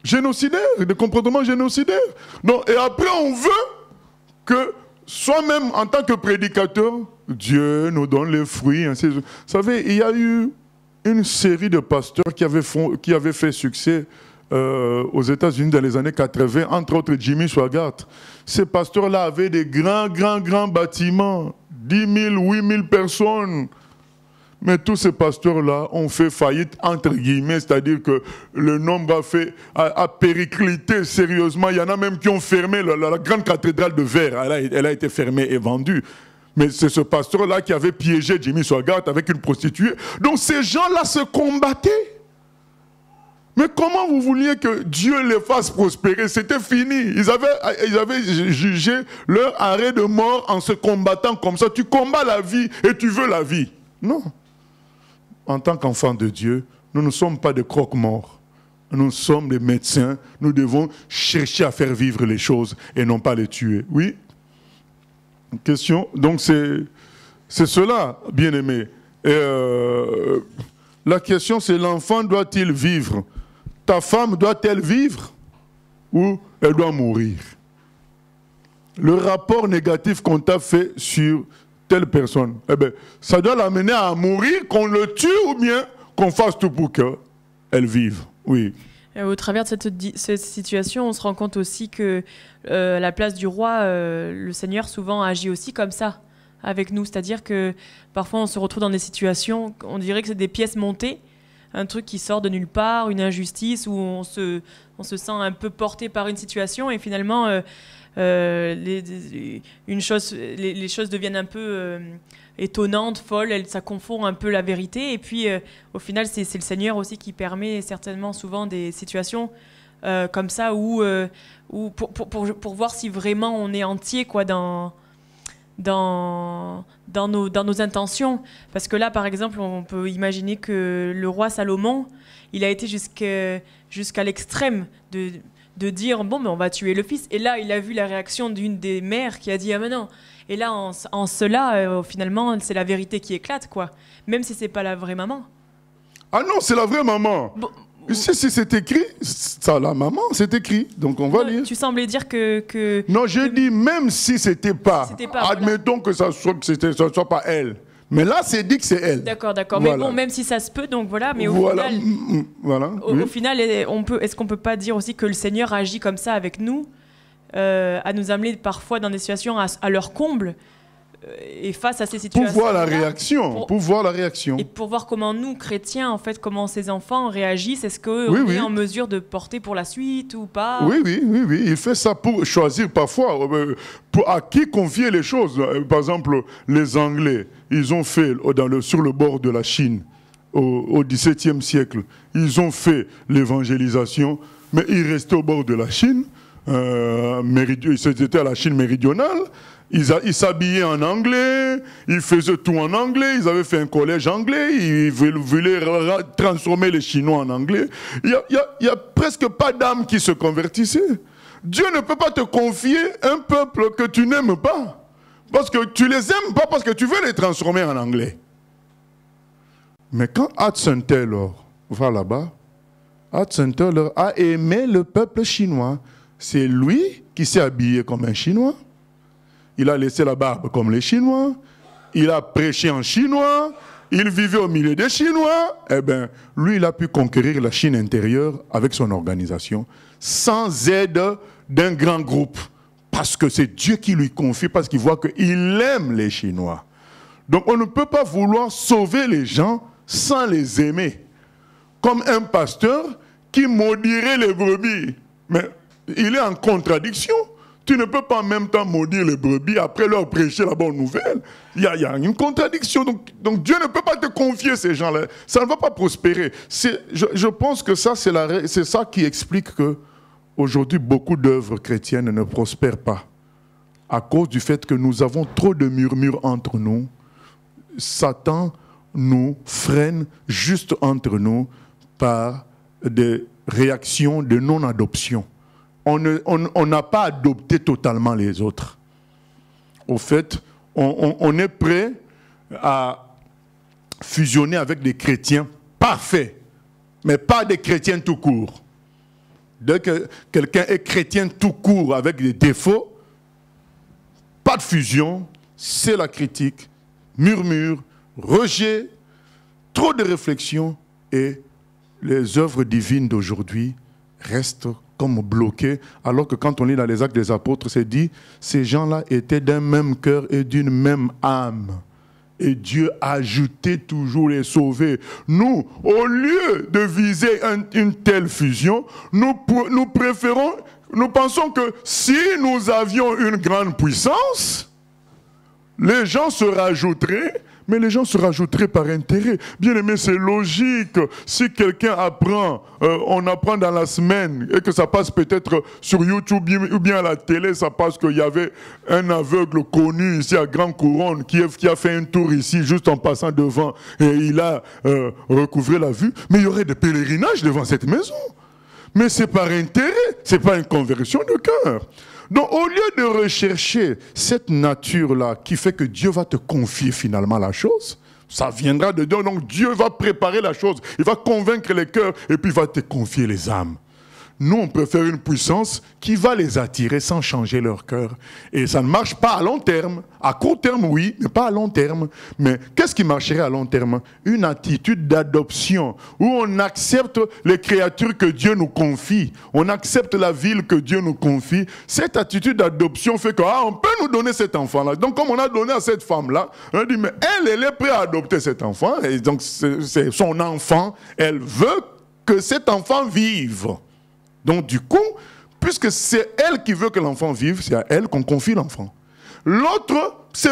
Génocidaires, des comportements génocidaires. Donc, et après, on veut que soi-même, en tant que prédicateur, Dieu nous donne les fruits. Ainsi. Vous savez, il y a eu une série de pasteurs qui avaient fait succès aux États-Unis dans les années 80, entre autres Jimmy Swaggart. Ces pasteurs-là avaient des grands bâtiments, 10 000, 8 000 personnes. Mais tous ces pasteurs-là ont fait faillite, entre guillemets, c'est-à-dire que le nombre a périclité sérieusement. Il y en a même qui ont fermé la grande cathédrale de verre. Elle a été fermée et vendue. Mais c'est ce pasteur-là qui avait piégé Jimmy Swaggart avec une prostituée. Donc ces gens-là se combattaient. Mais comment vous vouliez que Dieu les fasse prospérer? C'était fini. Ils avaient jugé leur arrêt de mort en se combattant comme ça. Tu combats la vie et tu veux la vie. Non. En tant qu'enfants de Dieu, nous ne sommes pas des croque-morts. Nous sommes des médecins. Nous devons chercher à faire vivre les choses et non pas les tuer. Oui? Question. Donc c'est cela, bien-aimé. La question c'est, l'enfant doit-il vivre? Ta femme doit-elle vivre? Ou elle doit mourir? Le rapport négatif qu'on t'a fait sur telle personne, eh bien, ça doit l'amener à mourir, qu'on le tue ou bien qu'on fasse tout pour qu'elle vive. Oui. Au travers de cette situation, on se rend compte aussi que à la place du roi, le Seigneur souvent agit aussi comme ça avec nous. C'est-à-dire que parfois on se retrouve dans des situations, on dirait que c'est des pièces montées, un truc qui sort de nulle part, une injustice, où on se sent un peu porté par une situation et finalement les choses deviennent un peu étonnantes, folles, ça confond un peu la vérité et puis au final c'est le Seigneur aussi qui permet certainement souvent des situations comme ça où pour voir si vraiment on est entier quoi dans nos intentions. Parce que là, par exemple, on peut imaginer que le roi Salomon, il a été jusqu'à l'extrême de dire, bon, mais on va tuer le fils. Et là, il a vu la réaction d'une des mères qui a dit, ah mais non. Et là, en cela, finalement, c'est la vérité qui éclate, quoi. Même si c'est pas la vraie maman. Ah non, c'est la vraie maman. Bon, si c'est écrit, ça, la maman, c'est écrit. Donc on va lire. Tu semblais dire que non, je dis même si c'était pas. Admettons voilà. Que ça soit pas elle. Mais là, c'est dit que c'est elle. D'accord. Voilà. Mais bon, même si ça se peut, donc voilà. Mais au final, est-ce qu'on peut pas dire aussi que le Seigneur agit comme ça avec nous, à nous amener parfois dans des situations à leur comble, et face à ces situations. Pour voir la réaction. Pour voir la réaction. Et pour voir comment nous, chrétiens, en fait, comment ces enfants réagissent. Est-ce qu'on est en mesure de porter pour la suite ou pas? Oui. Il fait ça pour choisir parfois à qui confier les choses. Par exemple, les Anglais, ils ont fait sur le bord de la Chine, au XVIIe siècle, ils ont fait l'évangélisation, mais ils restaient au bord de la Chine. C'était à la Chine méridionale. Ils s'habillaient en anglais, ils faisaient tout en anglais, ils avaient fait un collège anglais, ils voulaient transformer les Chinois en anglais. Il y a presque pas d'âme qui se convertissait. Dieu ne peut pas te confier un peuple que tu n'aimes pas. Parce que tu les aimes pas parce que tu veux les transformer en anglais. Mais quand Hudson Taylor va là-bas, Hudson Taylor a aimé le peuple chinois. C'est lui qui s'est habillé comme un Chinois. Il a laissé la barbe comme les Chinois. Il a prêché en chinois. Il vivait au milieu des Chinois. Eh bien, lui, il a pu conquérir la Chine intérieure avec son organisation, sans aide d'un grand groupe. Parce que c'est Dieu qui lui confie, parce qu'il voit qu'il aime les Chinois. Donc, on ne peut pas vouloir sauver les gens sans les aimer. Comme un pasteur qui maudirait les brebis. Mais il est en contradiction. Tu ne peux pas en même temps maudire les brebis après leur prêcher la bonne nouvelle. Il y a une contradiction. Donc Dieu ne peut pas te confier ces gens-là. Ça ne va pas prospérer. Je pense que ça, c'est ça qui explique que aujourd'hui, beaucoup d'œuvres chrétiennes ne prospèrent pas. À cause du fait que nous avons trop de murmures entre nous. Satan nous freine juste entre nous par des réactions de non-adoption. On n'a pas adopté totalement les autres. Au fait, on est prêt à fusionner avec des chrétiens parfaits, mais pas des chrétiens tout court. Dès que quelqu'un est chrétien tout court avec des défauts, pas de fusion, c'est la critique, murmure, rejet, trop de réflexion, et les œuvres divines d'aujourd'hui restent comme bloquées, alors que quand on lit dans les Actes des Apôtres, c'est dit, ces gens-là étaient d'un même cœur et d'une même âme. Et Dieu ajoutait toujours les sauvés. Nous, au lieu de viser une telle fusion, nous pensons que si nous avions une grande puissance, les gens se rajouteraient, mais les gens se rajouteraient par intérêt. Bien aimé, c'est logique. Si quelqu'un apprend, on apprend dans la semaine, et que ça passe peut-être sur YouTube ou bien à la télé, ça passe qu'il y avait un aveugle connu ici à Grand Couronne qui a fait un tour ici juste en passant devant, et il a recouvré la vue. Mais il y aurait des pèlerinages devant cette maison. Mais c'est par intérêt, c'est pas une conversion de cœur. Donc, au lieu de rechercher cette nature-là qui fait que Dieu va te confier finalement la chose, ça viendra de Dieu. Donc, Dieu va préparer la chose. Il va convaincre les cœurs et puis il va te confier les âmes. Nous, on préfère une puissance qui va les attirer sans changer leur cœur. Et ça ne marche pas à long terme. À court terme, oui, mais pas à long terme. Mais qu'est-ce qui marcherait à long terme? Une attitude d'adoption, où on accepte les créatures que Dieu nous confie. On accepte la ville que Dieu nous confie. Cette attitude d'adoption fait que, on peut nous donner cet enfant-là. Donc, comme on a donné à cette femme-là, on dit, mais elle est prête à adopter cet enfant. Et donc, c'est son enfant. Elle veut que cet enfant vive. Donc du coup, puisque c'est elle qui veut que l'enfant vive, c'est à elle qu'on confie l'enfant. L'autre, je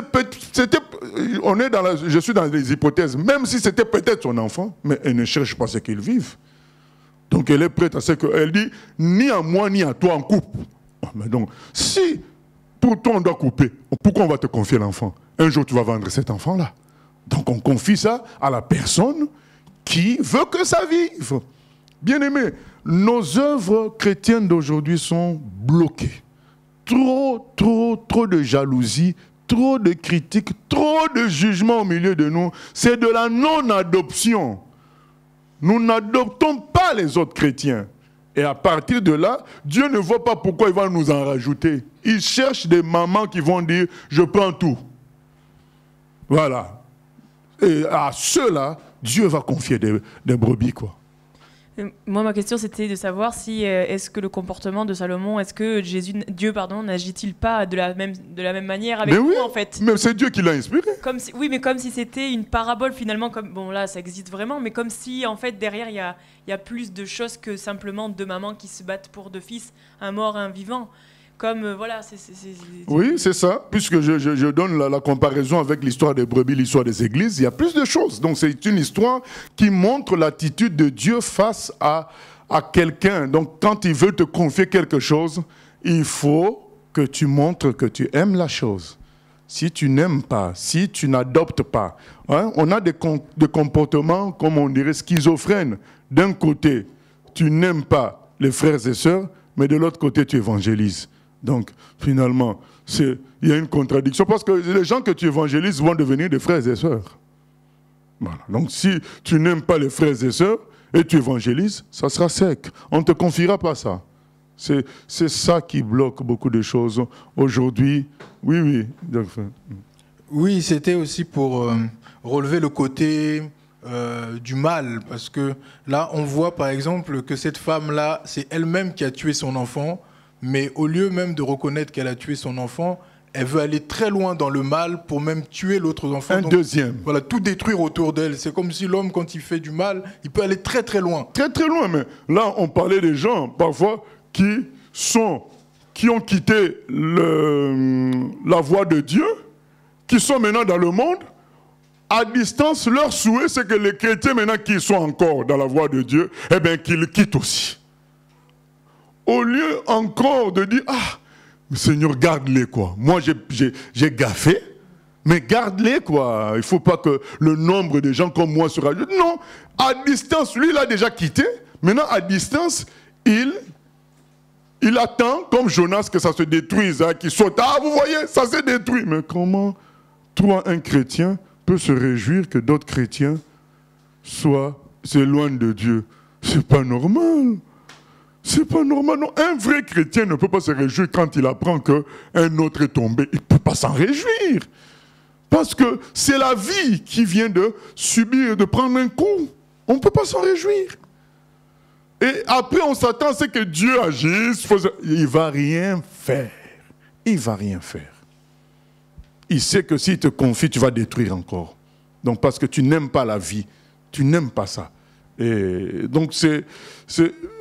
suis dans les hypothèses, même si c'était peut-être son enfant, mais elle ne cherche pas ce qu'il vive. Donc elle est prête à ce qu'elle dit, ni à moi ni à toi on coupe. Mais donc, si pour toi on doit couper, pourquoi on va te confier l'enfant? Un jour tu vas vendre cet enfant-là. Donc on confie ça à la personne qui veut que ça vive. Bien aimé, nos œuvres chrétiennes d'aujourd'hui sont bloquées. Trop de jalousie, trop de critiques, trop de jugements au milieu de nous. C'est de la non-adoption. Nous n'adoptons pas les autres chrétiens. Et à partir de là, Dieu ne voit pas pourquoi il va nous en rajouter. Il cherche des mamans qui vont dire « je prends tout ». Voilà. Et à ceux-là, Dieu va confier des brebis, quoi. Moi, ma question, c'était de savoir si est-ce que le comportement de Salomon, est-ce que Dieu n'agit-il pas de la même manière avec nous, en fait? Mais c'est Dieu qui l'a inspiré. Oui, mais comme si c'était une parabole finalement. Bon, là, ça existe vraiment, mais comme si en fait derrière il y a plus de choses que simplement deux mamans qui se battent pour deux fils, un mort et un vivant. Comme voilà, Oui, c'est ça. Puisque je donne la comparaison avec l'histoire des brebis, l'histoire des églises, il y a plus de choses. Donc c'est une histoire qui montre l'attitude de Dieu face à quelqu'un. Donc quand il veut te confier quelque chose, il faut que tu montres que tu aimes la chose. Si tu n'aimes pas, si tu n'adoptes pas, hein, on a des comportements, comme on dirait, schizophrènes. D'un côté, tu n'aimes pas les frères et sœurs, mais de l'autre côté, tu évangélises. Donc, finalement, il y a une contradiction parce que les gens que tu évangélises vont devenir des frères et sœurs. Voilà. Donc si tu n'aimes pas les frères et sœurs et tu évangélises, ça sera sec. On ne te confiera pas ça. C'est ça qui bloque beaucoup de choses aujourd'hui. Oui. Oui, c'était aussi pour relever le côté du mal. Parce que là, on voit par exemple que cette femme-là, c'est elle-même qui a tué son enfant. Mais au lieu même de reconnaître qu'elle a tué son enfant, elle veut aller très loin dans le mal pour même tuer l'autre enfant. Donc, deuxième. Voilà, tout détruire autour d'elle. C'est comme si l'homme, quand il fait du mal, il peut aller très très loin. Très très loin, mais là, on parlait des gens, parfois, qui ont quitté la voie de Dieu, qui sont maintenant dans le monde. À distance, leur souhait, c'est que les chrétiens, maintenant, qui sont encore dans la voie de Dieu, eh bien, qu'ils quittent aussi. Au lieu encore de dire, Seigneur, garde-les, quoi. Moi, j'ai gaffé, mais garde-les, quoi. Il ne faut pas que le nombre de gens comme moi se rajoute. Non, à distance, lui, il a déjà quitté. Maintenant, à distance, il attend, comme Jonas, que ça se détruise, hein, qu'il saute. Ah, vous voyez, ça s'est détruit. Mais comment, toi, un chrétien, peut se réjouir que d'autres chrétiens s'éloignent de Dieu? C'est pas normal. C'est pas normal, non. Un vrai chrétien ne peut pas se réjouir quand il apprend qu'un autre est tombé. Il ne peut pas s'en réjouir. Parce que c'est la vie qui vient de subir, de prendre un coup. On ne peut pas s'en réjouir. Et après, on s'attend à ce que Dieu agisse. Il ne va rien faire. Il ne va rien faire. Il sait que s'il te confie, tu vas détruire encore. Donc parce que tu n'aimes pas la vie. Tu n'aimes pas ça. Et donc,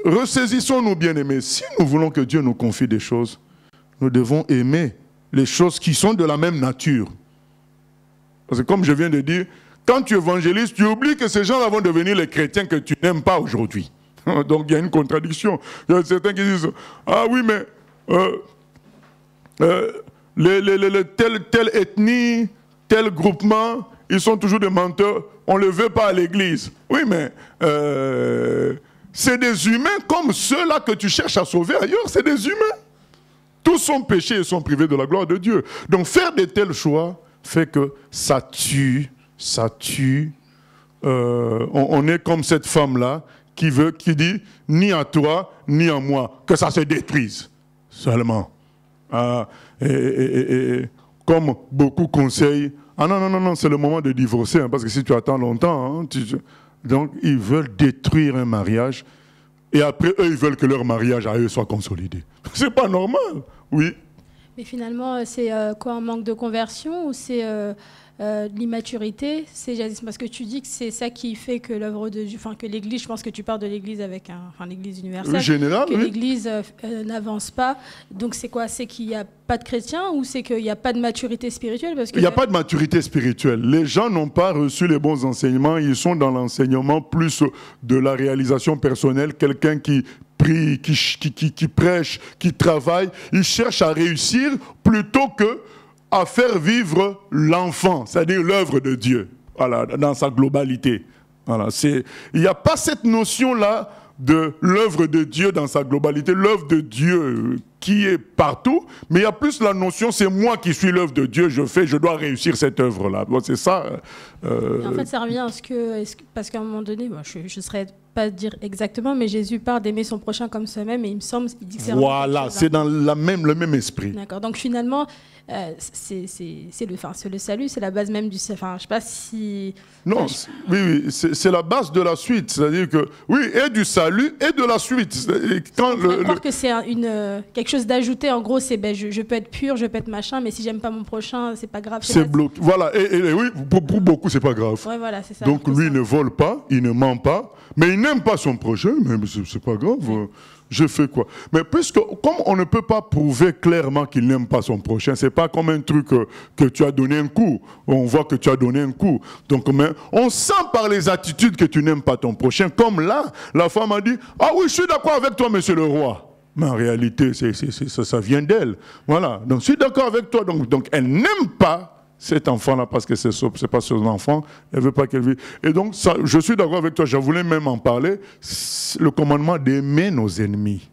ressaisissons-nous, bien-aimés. Si nous voulons que Dieu nous confie des choses, nous devons aimer les choses qui sont de la même nature. Parce que comme je viens de dire, quand tu évangélises, tu oublies que ces gens-là vont devenir les chrétiens que tu n'aimes pas aujourd'hui. Donc, il y a une contradiction. Il y a certains qui disent, ah oui, mais telle ethnie, tel groupement, ils sont toujours des menteurs. On ne le veut pas à l'église. Oui, mais c'est des humains comme ceux-là que tu cherches à sauver ailleurs. C'est des humains. Tous sont péchés et sont privés de la gloire de Dieu. Donc faire de tels choix fait que ça tue. On est comme cette femme-là qui dit ni à toi, ni à moi, que ça se détruise seulement. Comme beaucoup conseillent, non, c'est le moment de divorcer, hein, parce que si tu attends longtemps, donc ils veulent détruire un mariage, et après eux, ils veulent que leur mariage à eux soit consolidé. C'est pas normal, oui. Mais finalement, c'est quoi, un manque de conversion ou c'est de l'immaturité? Parce que tu dis que c'est ça qui fait que l'œuvre de Dieu, enfin que l'Église, je pense que tu parles de l'Église avec l'Église universelle, général, que oui. l'Église n'avance pas. Donc c'est quoi? C'est qu'il n'y a pas de chrétiens ou c'est qu'il n'y a pas de maturité spirituelle? Parce que il n'y a pas de maturité spirituelle. Les gens n'ont pas reçu les bons enseignements. Ils sont dans l'enseignement plus de la réalisation personnelle. Quelqu'un qui prie, qui prêche, qui travaille, il cherche à réussir plutôt que à faire vivre l'enfant, c'est-à-dire l'œuvre de Dieu, voilà, dans sa globalité. Voilà, il n'y a pas cette notion-là de l'œuvre de Dieu dans sa globalité, l'œuvre de Dieu qui est partout, mais il y a plus la notion, c'est moi qui suis l'œuvre de Dieu, je dois réussir cette œuvre-là. Bon, c'est ça. En fait, ça revient à parce qu'à un moment donné, je ne saurais pas dire exactement, mais Jésus parle d'aimer son prochain comme soi-même, et il me semble, il dit que c'est voilà, c'est dans le même esprit. D'accord. Donc finalement, c'est le salut, c'est la base même du. Enfin, je sais pas si. Non, oui, c'est la base de la suite, c'est-à-dire que oui, et du salut et de la suite. Quand croire que c'est quelque chose d'ajouté. En gros, c'est je peux être pur, je peux être machin, mais si j'aime pas mon prochain, c'est pas grave. C'est bloqué. Voilà. Et oui, pour beaucoup, c'est pas grave. Ouais, voilà, c'est ça. Donc lui, il ne vole pas, il ne ment pas, mais il n'aime pas son prochain, mais c'est pas grave. Je fais quoi? Mais puisque, comme on ne peut pas prouver clairement qu'il n'aime pas son prochain, c'est pas comme un truc que tu as donné un coup. On voit que tu as donné un coup. Donc, on sent par les attitudes que tu n'aimes pas ton prochain. Comme là, la femme a dit, ah oui, je suis d'accord avec toi, monsieur le roi. Mais en réalité, ça vient d'elle. Voilà. Donc, je suis d'accord avec toi. Donc, elle n'aime pas cet enfant-là, parce que c'est pas son enfant, elle ne veut pas qu'elle vive. Et donc, ça, je suis d'accord avec toi, je voulais même en parler, le commandement d'aimer nos ennemis,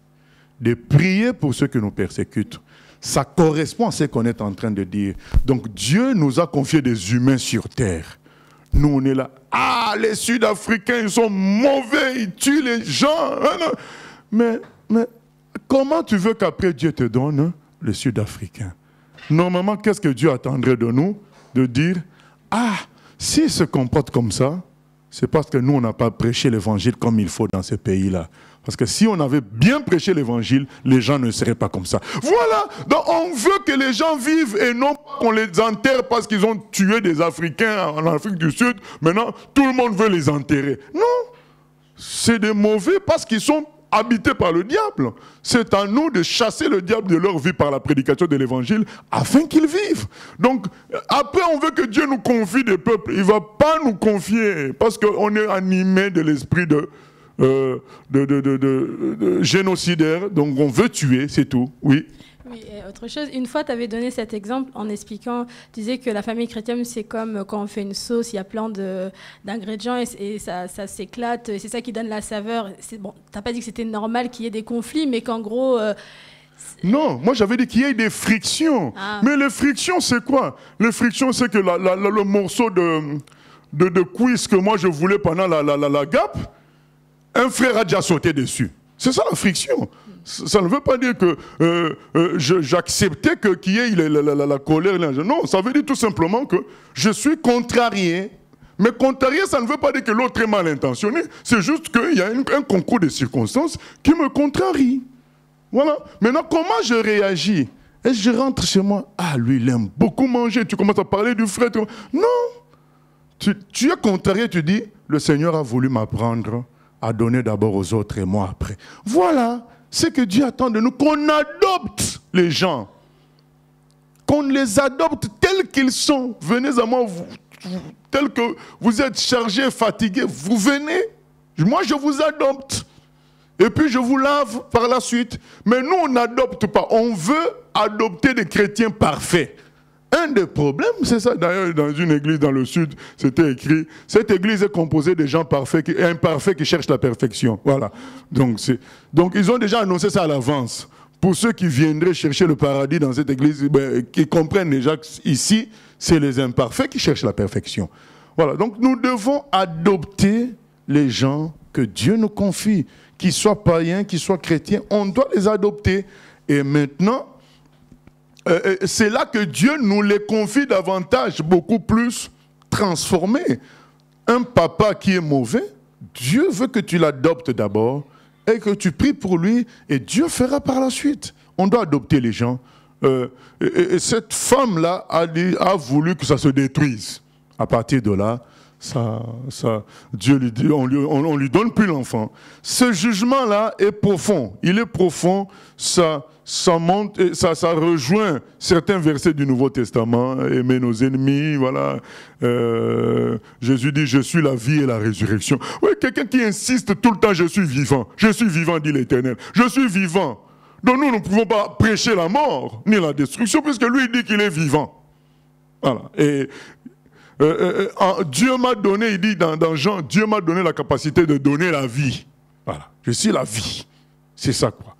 de prier pour ceux qui nous persécutent. Ça correspond à ce qu'on est en train de dire. Donc, Dieu nous a confié des humains sur terre. Nous, on est là. Ah, les Sud-Africains, ils sont mauvais, ils tuent les gens. Mais comment tu veux qu'après Dieu te donne les Sud-Africains? Normalement, qu'est-ce que Dieu attendrait de nous? De dire, ah, s'ils se comportent comme ça, c'est parce que nous, on n'a pas prêché l'évangile comme il faut dans ce pays-là. Parce que si on avait bien prêché l'évangile, les gens ne seraient pas comme ça. Voilà, donc on veut que les gens vivent et non qu'on les enterre parce qu'ils ont tué des Africains en Afrique du Sud. Maintenant, tout le monde veut les enterrer. Non, c'est des mauvais parce qu'ils sont habités par le diable. C'est à nous de chasser le diable de leur vie par la prédication de l'évangile afin qu'ils vivent. Donc, après, on veut que Dieu nous confie des peuples. Il ne va pas nous confier parce qu'on est animé de l'esprit de génocidaire. Donc, on veut tuer, c'est tout. Oui. Oui, et autre chose, une fois tu avais donné cet exemple en expliquant, tu disais que la famille chrétienne c'est comme quand on fait une sauce, il y a plein d'ingrédients et ça s'éclate, et c'est ça qui donne la saveur. Bon, tu n'as pas dit que c'était normal qu'il y ait des conflits, mais qu'en gros... Non, moi j'avais dit qu'il y ait des frictions. Ah. Mais les frictions c'est quoi? Les frictions c'est que le morceau de cuisse que moi je voulais pendant la gape, un frère a déjà sauté dessus. C'est ça la friction. Ça ne veut pas dire que j'acceptais qu'il y ait la colère. Non, ça veut dire tout simplement que je suis contrarié. Mais contrarié, ça ne veut pas dire que l'autre est mal intentionné. C'est juste qu'il y a un concours de circonstances qui me contrarie. Voilà. Maintenant, comment je réagis? Et je rentre chez moi. Ah, lui, il aime beaucoup manger. Tu commences à parler du frère. Non. Tu es contrarié, tu dis, le Seigneur a voulu m'apprendre à donner d'abord aux autres et moi après. Voilà. C'est que Dieu attend de nous qu'on adopte les gens. Qu'on les adopte tels qu'ils sont. Venez à moi, tel que vous êtes chargés, fatigués, vous venez. Moi, je vous adopte. Et puis, je vous lave par la suite. Mais nous, on n'adopte pas. On veut adopter des chrétiens parfaits. Un des problèmes, c'est ça. D'ailleurs, dans une église dans le sud, c'était écrit, cette église est composée de gens parfaits et imparfaits qui cherchent la perfection. Voilà. Donc, ils ont déjà annoncé ça à l'avance. Pour ceux qui viendraient chercher le paradis dans cette église, qui comprennent déjà qu'ici, c'est les imparfaits qui cherchent la perfection. Voilà. Donc, nous devons adopter les gens que Dieu nous confie. Qu'ils soient païens, qu'ils soient chrétiens, on doit les adopter. Et maintenant, c'est là que Dieu nous les confie davantage, beaucoup plus transformés. Un papa qui est mauvais, Dieu veut que tu l'adoptes d'abord et que tu pries pour lui et Dieu fera par la suite. On doit adopter les gens. Et cette femme-là a voulu que ça se détruise. À partir de là, Dieu lui dit, on lui donne plus l'enfant. Ce jugement-là est profond. Il est profond. Ça monte et ça rejoint certains versets du Nouveau Testament. Aimer nos ennemis, voilà. Jésus dit, je suis la vie et la résurrection. Oui, quelqu'un qui insiste tout le temps, je suis vivant. Je suis vivant, dit l'Éternel. Je suis vivant. Donc nous ne pouvons pas prêcher la mort, ni la destruction, puisque lui dit qu'il est vivant. Voilà. Et Dieu m'a donné, il dit dans Jean, Dieu m'a donné la capacité de donner la vie. Voilà. Je suis la vie. C'est ça, quoi.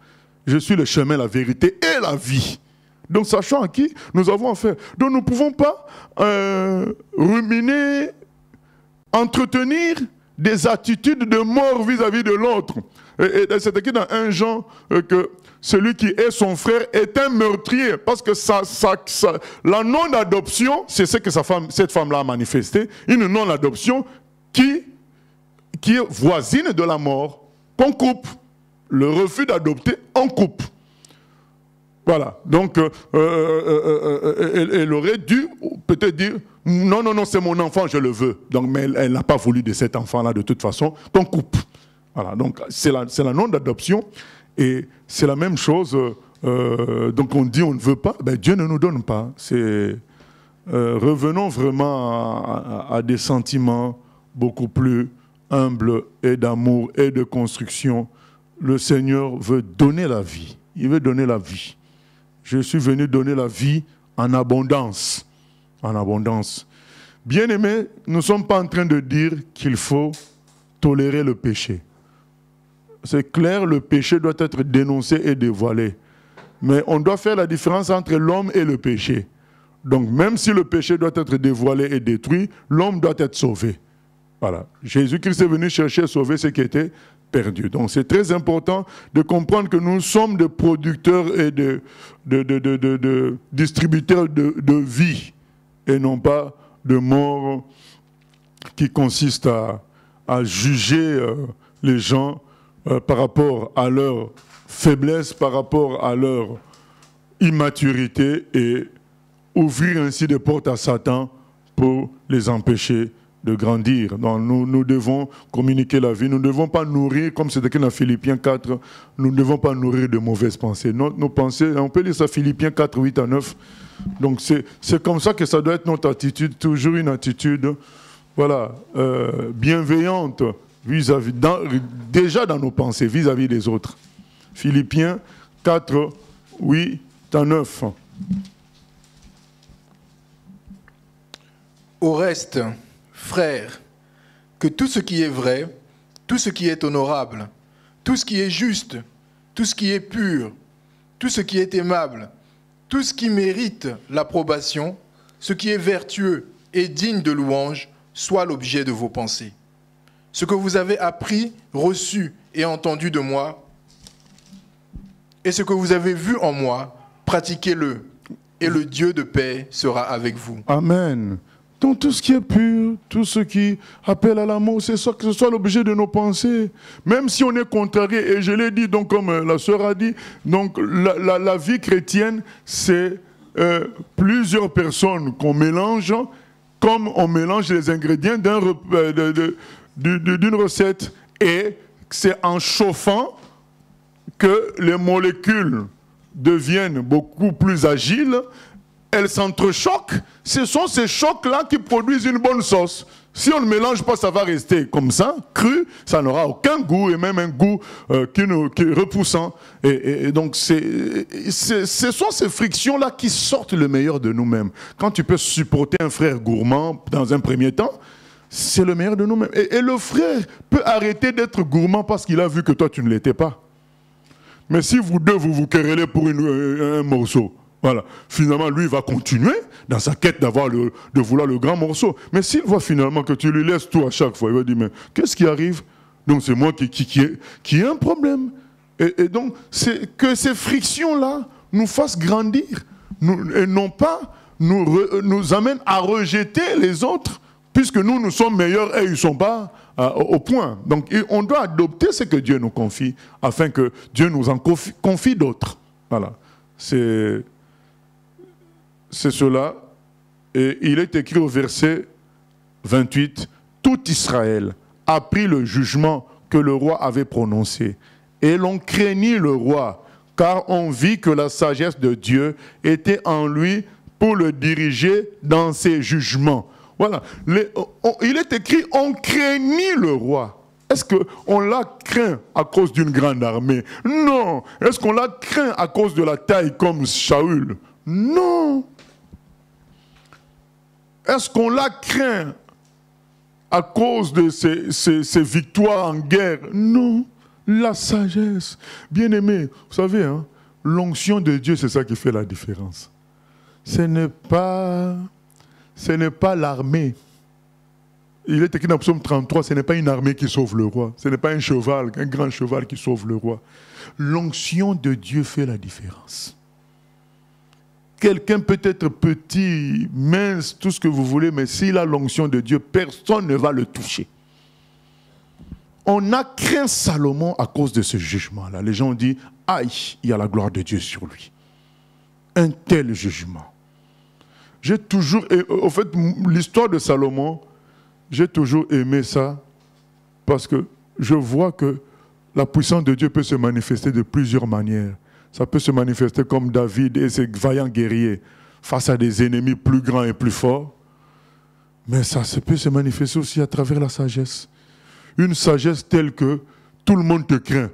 Je suis le chemin, la vérité et la vie. Donc, sachant à qui nous avons affaire. Donc, nous ne pouvons pas ruminer, entretenir des attitudes de mort vis-à-vis de l'autre. Et c'est écrit dans 1 Jean que celui qui est son frère est un meurtrier. Parce que la non-adoption, c'est ce que cette femme-là a manifesté. Une non-adoption qui est voisine de la mort, qu'on coupe. Le refus d'adopter, on coupe. Voilà. Donc, elle aurait dû peut-être dire, non, c'est mon enfant, je le veux. Donc, mais elle n'a pas voulu de cet enfant-là de toute façon, qu'on coupe. Voilà. Donc, c'est la non-adoption. Et c'est la même chose. Donc, on dit, on ne veut pas. Ben, Dieu ne nous donne pas. Revenons vraiment à des sentiments beaucoup plus humbles et d'amour et de construction. Le Seigneur veut donner la vie. Il veut donner la vie. Je suis venu donner la vie en abondance. En abondance. Bien-aimés, nous ne sommes pas en train de dire qu'il faut tolérer le péché. C'est clair, le péché doit être dénoncé et dévoilé. Mais on doit faire la différence entre l'homme et le péché. Donc même si le péché doit être dévoilé et détruit, l'homme doit être sauvé. Voilà. Jésus-Christ est venu chercher à sauver ce qui était perdu. Donc c'est très important de comprendre que nous sommes des producteurs et de distributeurs de vie et non pas de mort qui consiste à juger les gens par rapport à leur faiblesse, par rapport à leur immaturité et ouvrir ainsi des portes à Satan pour les empêcher de grandir. Donc nous devons communiquer la vie. Nous ne devons pas nourrir, comme c'est écrit dans Philippiens 4, nous ne devons pas nourrir de mauvaises pensées. Nos pensées, on peut lire ça Philippiens 4, 8 à 9. Donc c'est comme ça que ça doit être notre attitude, toujours une attitude bienveillante vis-à-vis, déjà dans nos pensées, vis-à-vis des autres. Philippiens 4, 8 à 9. Au reste, frères, que tout ce qui est vrai, tout ce qui est honorable, tout ce qui est juste, tout ce qui est pur, tout ce qui est aimable, tout ce qui mérite l'approbation, ce qui est vertueux et digne de louange, soit l'objet de vos pensées. Ce que vous avez appris, reçu et entendu de moi, et ce que vous avez vu en moi, pratiquez-le, et le Dieu de paix sera avec vous. Amen. Donc tout ce qui est pur, tout ce qui appelle à l'amour, c'est ça, que ce soit l'objet de nos pensées. Même si on est contrarié, et je l'ai dit, donc comme la sœur a dit, donc la vie chrétienne, c'est plusieurs personnes qu'on mélange, comme on mélange les ingrédients d'une recette. Et c'est en chauffant que les molécules deviennent beaucoup plus agiles. Elles s'entrechoquent. Ce sont ces chocs-là qui produisent une bonne sauce. Si on ne mélange pas, ça va rester comme ça, cru, ça n'aura aucun goût, et même un goût qui est repoussant. Et donc, ce sont ces frictions-là qui sortent le meilleur de nous-mêmes. Quand tu peux supporter un frère gourmand dans un premier temps, c'est le meilleur de nous-mêmes. Et le frère peut arrêter d'être gourmand parce qu'il a vu que toi, tu ne l'étais pas. Mais si vous deux, vous querellez pour un morceau, voilà. Finalement, lui, il va continuer dans sa quête de vouloir le grand morceau. Mais s'il voit finalement que tu lui laisses tout à chaque fois, il va dire, mais qu'est-ce qui arrive? Donc c'est moi qui ai un problème. Et donc, c'est que ces frictions-là nous fassent grandir. Et non pas nous amènent à rejeter les autres, puisque nous sommes meilleurs et ils ne sont pas au point. Donc on doit adopter ce que Dieu nous confie, afin que Dieu nous en confie d'autres. Voilà. C'est cela. Et il est écrit au verset 28, « Tout Israël a pris le jugement que le roi avait prononcé. Et l'on craignit le roi, car on vit que la sagesse de Dieu était en lui pour le diriger dans ses jugements. » Voilà. Il est écrit, « On craignit le roi ». Est-ce qu'on l'a craint à cause d'une grande armée? Non. Est-ce qu'on l'a craint à cause de la taille comme Saül? Non. Est-ce qu'on l'a craint à cause de ses victoires en guerre? Non. La sagesse. Bien aimé, vous savez, hein, l'onction de Dieu, c'est ça qui fait la différence. Ce n'est pas l'armée. Il est écrit dans Psaume 33, ce n'est pas une armée qui sauve le roi. Ce n'est pas un cheval, un grand cheval qui sauve le roi. L'onction de Dieu fait la différence. Quelqu'un peut être petit, mince, tout ce que vous voulez, mais s'il a l'onction de Dieu, personne ne va le toucher. On a craint Salomon à cause de ce jugement-là. Les gens ont dit, aïe, il y a la gloire de Dieu sur lui. Un tel jugement. J'ai toujours, au fait, l'histoire de Salomon, j'ai toujours aimé ça parce que je vois que la puissance de Dieu peut se manifester de plusieurs manières. Ça peut se manifester comme David et ses vaillants guerriers face à des ennemis plus grands et plus forts. Mais ça peut se manifester aussi à travers la sagesse. Une sagesse telle que tout le monde te craint.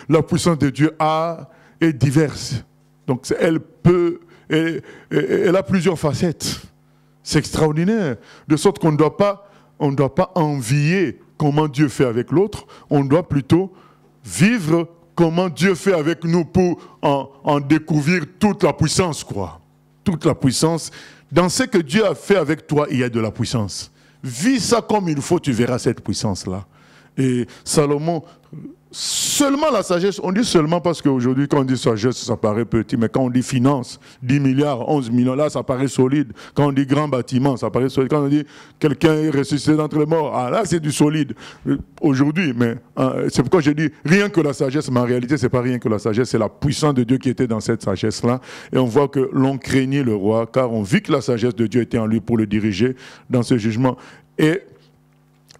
La puissance de Dieu est diverse. Donc elle a plusieurs facettes. C'est extraordinaire. De sorte qu'on ne doit pas envier comment Dieu fait avec l'autre. On doit plutôt vivre comment Dieu fait avec nous pour en découvrir toute la puissance, quoi. Toute la puissance. Dans ce que Dieu a fait avec toi, il y a de la puissance. Vis ça comme il faut, tu verras cette puissance-là. Et Salomon, seulement la sagesse, on dit seulement parce qu'aujourd'hui, quand on dit sagesse, ça paraît petit, mais quand on dit finance, 10 milliards, 11 millions, là, ça paraît solide. Quand on dit grand bâtiment, ça paraît solide. Quand on dit quelqu'un est ressuscité d'entre les morts, ah, là, c'est du solide. Aujourd'hui, mais c'est pourquoi je dis rien que la sagesse, mais en réalité, c'est pas rien que la sagesse, c'est la puissance de Dieu qui était dans cette sagesse-là. Et on voit que l'on craignait le roi, car on vit que la sagesse de Dieu était en lui pour le diriger dans ce jugement. Et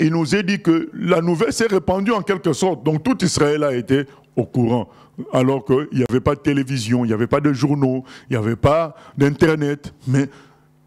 il nous est dit que la nouvelle s'est répandue en quelque sorte. Donc tout Israël a été au courant. Alors qu'il n'y avait pas de télévision, il n'y avait pas de journaux, il n'y avait pas d'Internet. Mais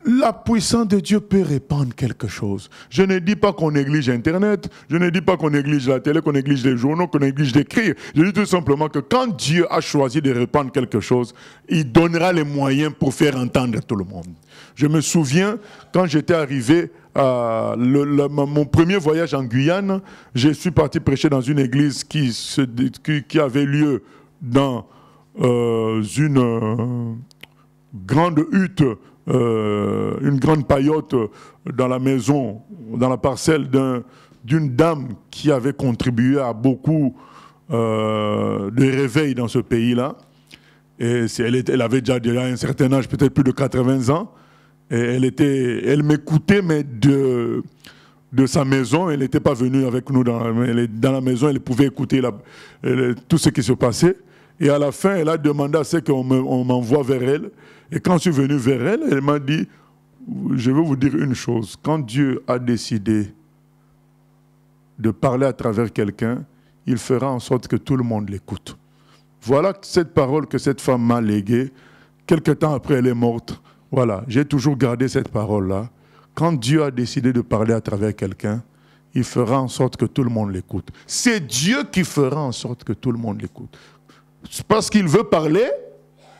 la puissance de Dieu peut répandre quelque chose. Je ne dis pas qu'on néglige Internet, je ne dis pas qu'on néglige la télé, qu'on néglige les journaux, qu'on néglige d'écrire. Je dis tout simplement que quand Dieu a choisi de répandre quelque chose, il donnera les moyens pour faire entendre tout le monde. Je me souviens, quand j'étais arrivé mon premier voyage en Guyane, je suis parti prêcher dans une église qui avait lieu dans une grande hutte, une grande paillote dans la maison, dans la parcelle d'une dame qui avait contribué à beaucoup de réveils dans ce pays-là. Et elle avait déjà un certain âge, peut-être plus de 80 ans. Et elle m'écoutait, mais de sa maison, elle n'était pas venue avec nous dans la maison, elle pouvait écouter tout ce qui se passait. Et à la fin, elle a demandé à ce qu'on m'envoie vers elle. Et quand je suis venu vers elle, elle m'a dit, je veux vous dire une chose, quand Dieu a décidé de parler à travers quelqu'un, il fera en sorte que tout le monde l'écoute. Voilà cette parole que cette femme m'a léguée. Quelque temps après, elle est morte. Voilà, j'ai toujours gardé cette parole-là. Quand Dieu a décidé de parler à travers quelqu'un, il fera en sorte que tout le monde l'écoute. C'est Dieu qui fera en sorte que tout le monde l'écoute. Parce qu'il veut parler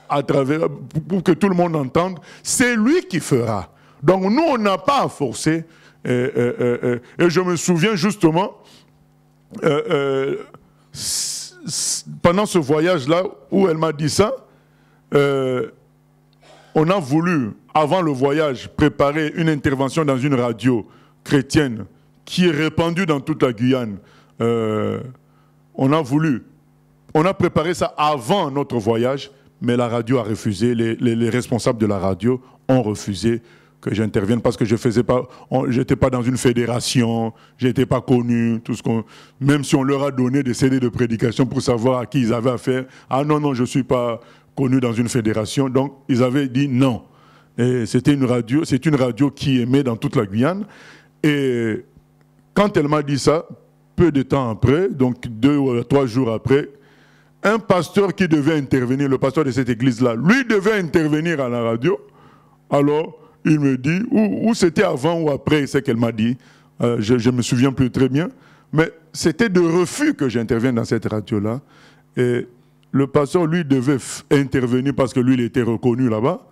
à travers, pour que tout le monde entende, c'est lui qui fera. Donc nous, on n'a pas à forcer. Et je me souviens justement, pendant ce voyage-là, où elle m'a dit ça, on a voulu, avant le voyage, préparer une intervention dans une radio chrétienne qui est répandue dans toute la Guyane. On a préparé ça avant notre voyage, mais la radio a refusé, les responsables de la radio ont refusé que j'intervienne parce que je n'étais pas dans une fédération, je n'étais pas connu, même si on leur a donné des CD de prédication pour savoir à qui ils avaient affaire. Ah non, je ne suis pas connu dans une fédération, donc ils avaient dit non. Et c'est une radio qui émet dans toute la Guyane. Et quand elle m'a dit ça, peu de temps après, donc 2 ou 3 jours après, un pasteur qui devait intervenir, le pasteur de cette église-là, lui devait intervenir à la radio. Alors, il me dit, ou c'était avant ou après, c'est qu'elle m'a dit, je ne me souviens plus très bien, mais c'était de refus que j'intervienne dans cette radio-là. Et le pasteur, lui, devait intervenir parce que lui, il était reconnu là-bas.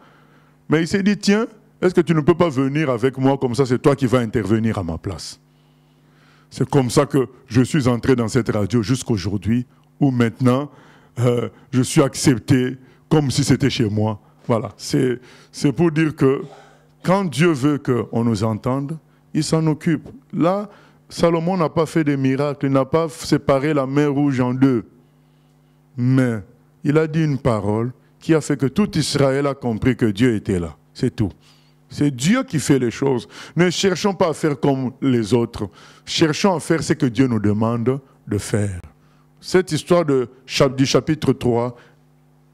Mais il s'est dit, tiens, est-ce que tu ne peux pas venir avec moi, comme ça, c'est toi qui vas intervenir à ma place. C'est comme ça que je suis entré dans cette radio jusqu'aujourd'hui, où maintenant, je suis accepté comme si c'était chez moi. Voilà, c'est pour dire que quand Dieu veut qu'on nous entende, il s'en occupe. Là, Salomon n'a pas fait de miracle, il n'a pas séparé la mer Rouge en deux. Mais il a dit une parole qui a fait que tout Israël a compris que Dieu était là. C'est tout. C'est Dieu qui fait les choses. Ne cherchons pas à faire comme les autres. Cherchons à faire ce que Dieu nous demande de faire. Cette histoire du chapitre 3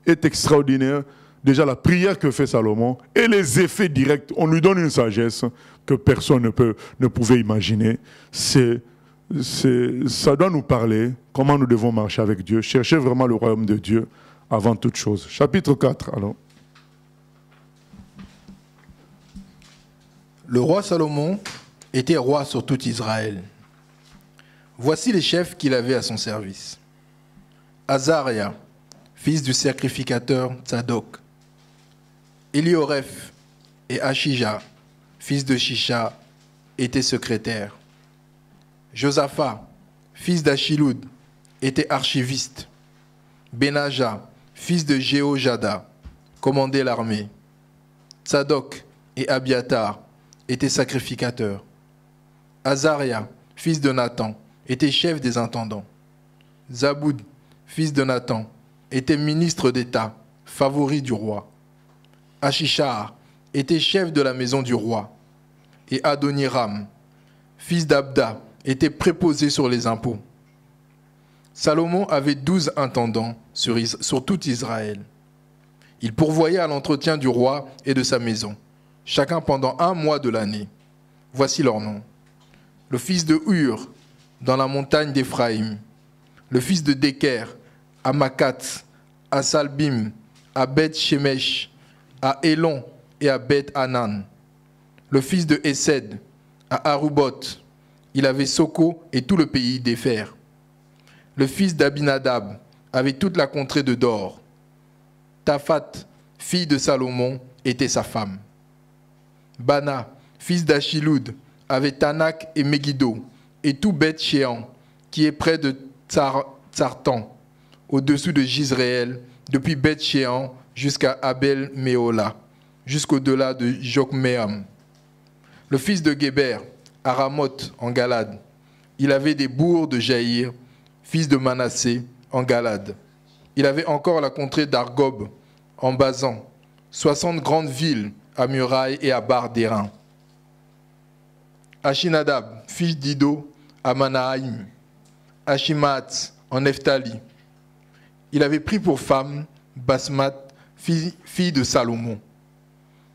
est extraordinaire. Déjà, la prière que fait Salomon et les effets directs, on lui donne une sagesse que personne ne pouvait imaginer. Ça doit nous parler comment nous devons marcher avec Dieu, chercher vraiment le royaume de Dieu avant toute chose. Chapitre 4, alors. Le roi Salomon était roi sur tout Israël. Voici les chefs qu'il avait à son service. Azaria, fils du sacrificateur Tsadok. Elioreph et Achija, fils de Shisha, étaient secrétaires. Josaphat, fils d'Achiloud, était archiviste. Benaja, fils de Jéhojada, commandait l'armée. Tsadok et Abiatar étaient sacrificateurs. Azaria, fils de Nathan, était chef des intendants. Zaboud, fils de Nathan, était ministre d'État, favori du roi. Achishar était chef de la maison du roi. Et Adoniram, fils d'Abda, était préposé sur les impôts. Salomon avait 12 intendants sur tout Israël. Il pourvoyait à l'entretien du roi et de sa maison, chacun pendant 1 mois de l'année. Voici leurs noms. Le fils de Hur, dans la montagne d'Éphraïm. Le fils de Deker, à Makat, à Salbim, à Beth-Shemesh, à Elon et à Beth-Hanan. Le fils de Hesed, à Arubot. Il avait Soko et tout le pays d'Épher. Le fils d'Abinadab avait toute la contrée de Dor. Taphat, fille de Salomon, était sa femme. Bana, fils d'Achiloud, avait Tanak et Megiddo, et tout Beth-Shéan, qui est près de Tsartan, au-dessous de Jizréel, depuis Beth-Shéan jusqu'à Abel-Méola, jusqu'au-delà de Jokmeam. Le fils de Géber, à Ramoth, en Galade. Il avait des bourgs de Jaïr, fils de Manassé, en Galade. Il avait encore la contrée d'Argob, en Basan, 60 grandes villes à murailles et à barres d'airain. Achinadab, fils d'Ido, à Manahaïm. Achimaat, en Nephtali. Il avait pris pour femme Basmat, fille de Salomon.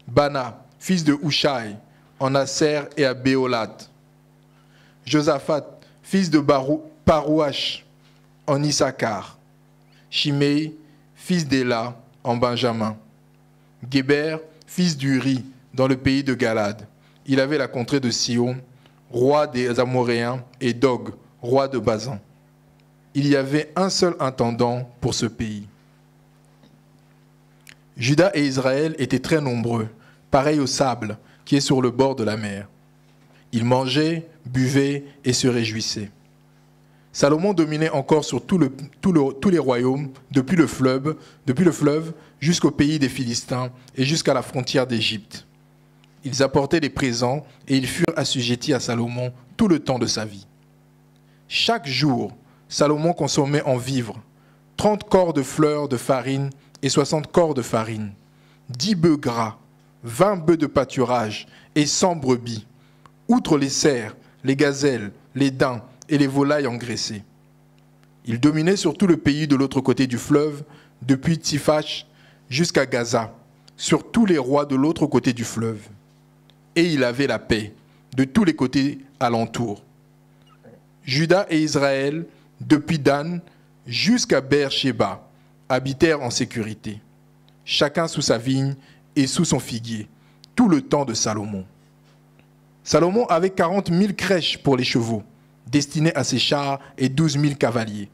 Bana, fils de Hushai, en Aser et à Béolat. Josaphat, fils de Parouach, en Issachar. Shimei, fils d'Éla, en Benjamin. Géber, fils d'Uri, dans le pays de Galade. Il avait la contrée de Sion, roi des Amoréens, et Dog, roi de Bazan. Il y avait un seul intendant pour ce pays. Juda et Israël étaient très nombreux, pareils au sable qui est sur le bord de la mer. Ils mangeaient, buvaient et se réjouissaient. Salomon dominait encore sur tous les royaumes, depuis le fleuve jusqu'au pays des Philistins et jusqu'à la frontière d'Égypte. Ils apportaient des présents et ils furent assujettis à Salomon tout le temps de sa vie. Chaque jour, Salomon consommait en vivres 30 corps de fleurs de farine et 60 corps de farine, 10 bœufs gras, 20 bœufs de pâturage et 100 brebis, outre les cerfs, les gazelles, les daims et les volailles engraissées. Il dominait sur tout le pays de l'autre côté du fleuve, depuis Tsiphach jusqu'à Gaza, sur tous les rois de l'autre côté du fleuve. Et il avait la paix de tous les côtés alentours. Juda et Israël, depuis Dan jusqu'à Beer-Sheba, habitèrent en sécurité, chacun sous sa vigne et sous son figuier, tout le temps de Salomon. Salomon avait 40 000 crèches pour les chevaux, destinés à ses chars, et 12 000 cavaliers.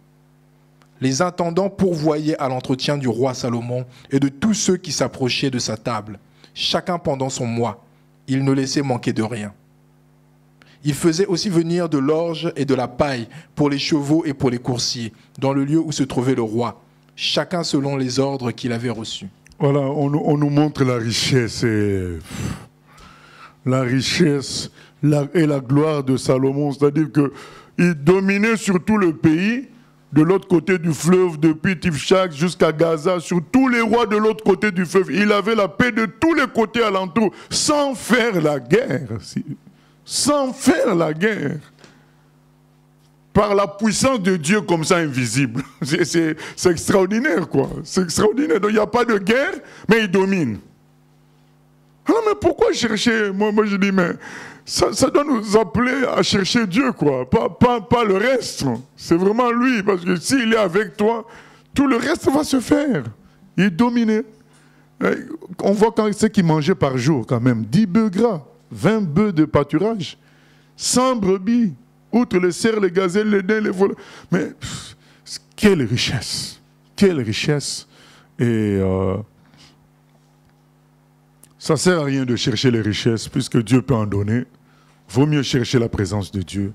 Les intendants pourvoyaient à l'entretien du roi Salomon et de tous ceux qui s'approchaient de sa table, chacun pendant son mois. Il ne laissait manquer de rien. Il faisait aussi venir de l'orge et de la paille pour les chevaux et pour les coursiers, dans le lieu où se trouvait le roi, chacun selon les ordres qu'il avait reçus. Voilà, on nous montre la richesse et la gloire de Salomon. C'est-à-dire qu'il dominait sur tout le pays, de l'autre côté du fleuve, depuis Tifchak jusqu'à Gaza, sur tous les rois de l'autre côté du fleuve. Il avait la paix de tous les côtés alentours, sans faire la guerre. Sans faire la guerre. Par la puissance de Dieu comme ça invisible. C'est extraordinaire, quoi. C'est extraordinaire. Donc il n'y a pas de guerre, mais il domine. Alors, mais pourquoi chercher? Moi je dis, mais ça doit nous appeler à chercher Dieu, quoi. Pas le reste. C'est vraiment lui, parce que s'il est avec toi, tout le reste va se faire. Il dominait. On voit quand c'est qu'il mangeait par jour, quand même. 10 bœufs gras, 20 bœufs de pâturage, 100 brebis, outre les cerfs, les gazelles, les daims, les voleurs. Mais quelle richesse! Quelle richesse! Et ça ne sert à rien de chercher les richesses, puisque Dieu peut en donner. Vaut mieux chercher la présence de Dieu.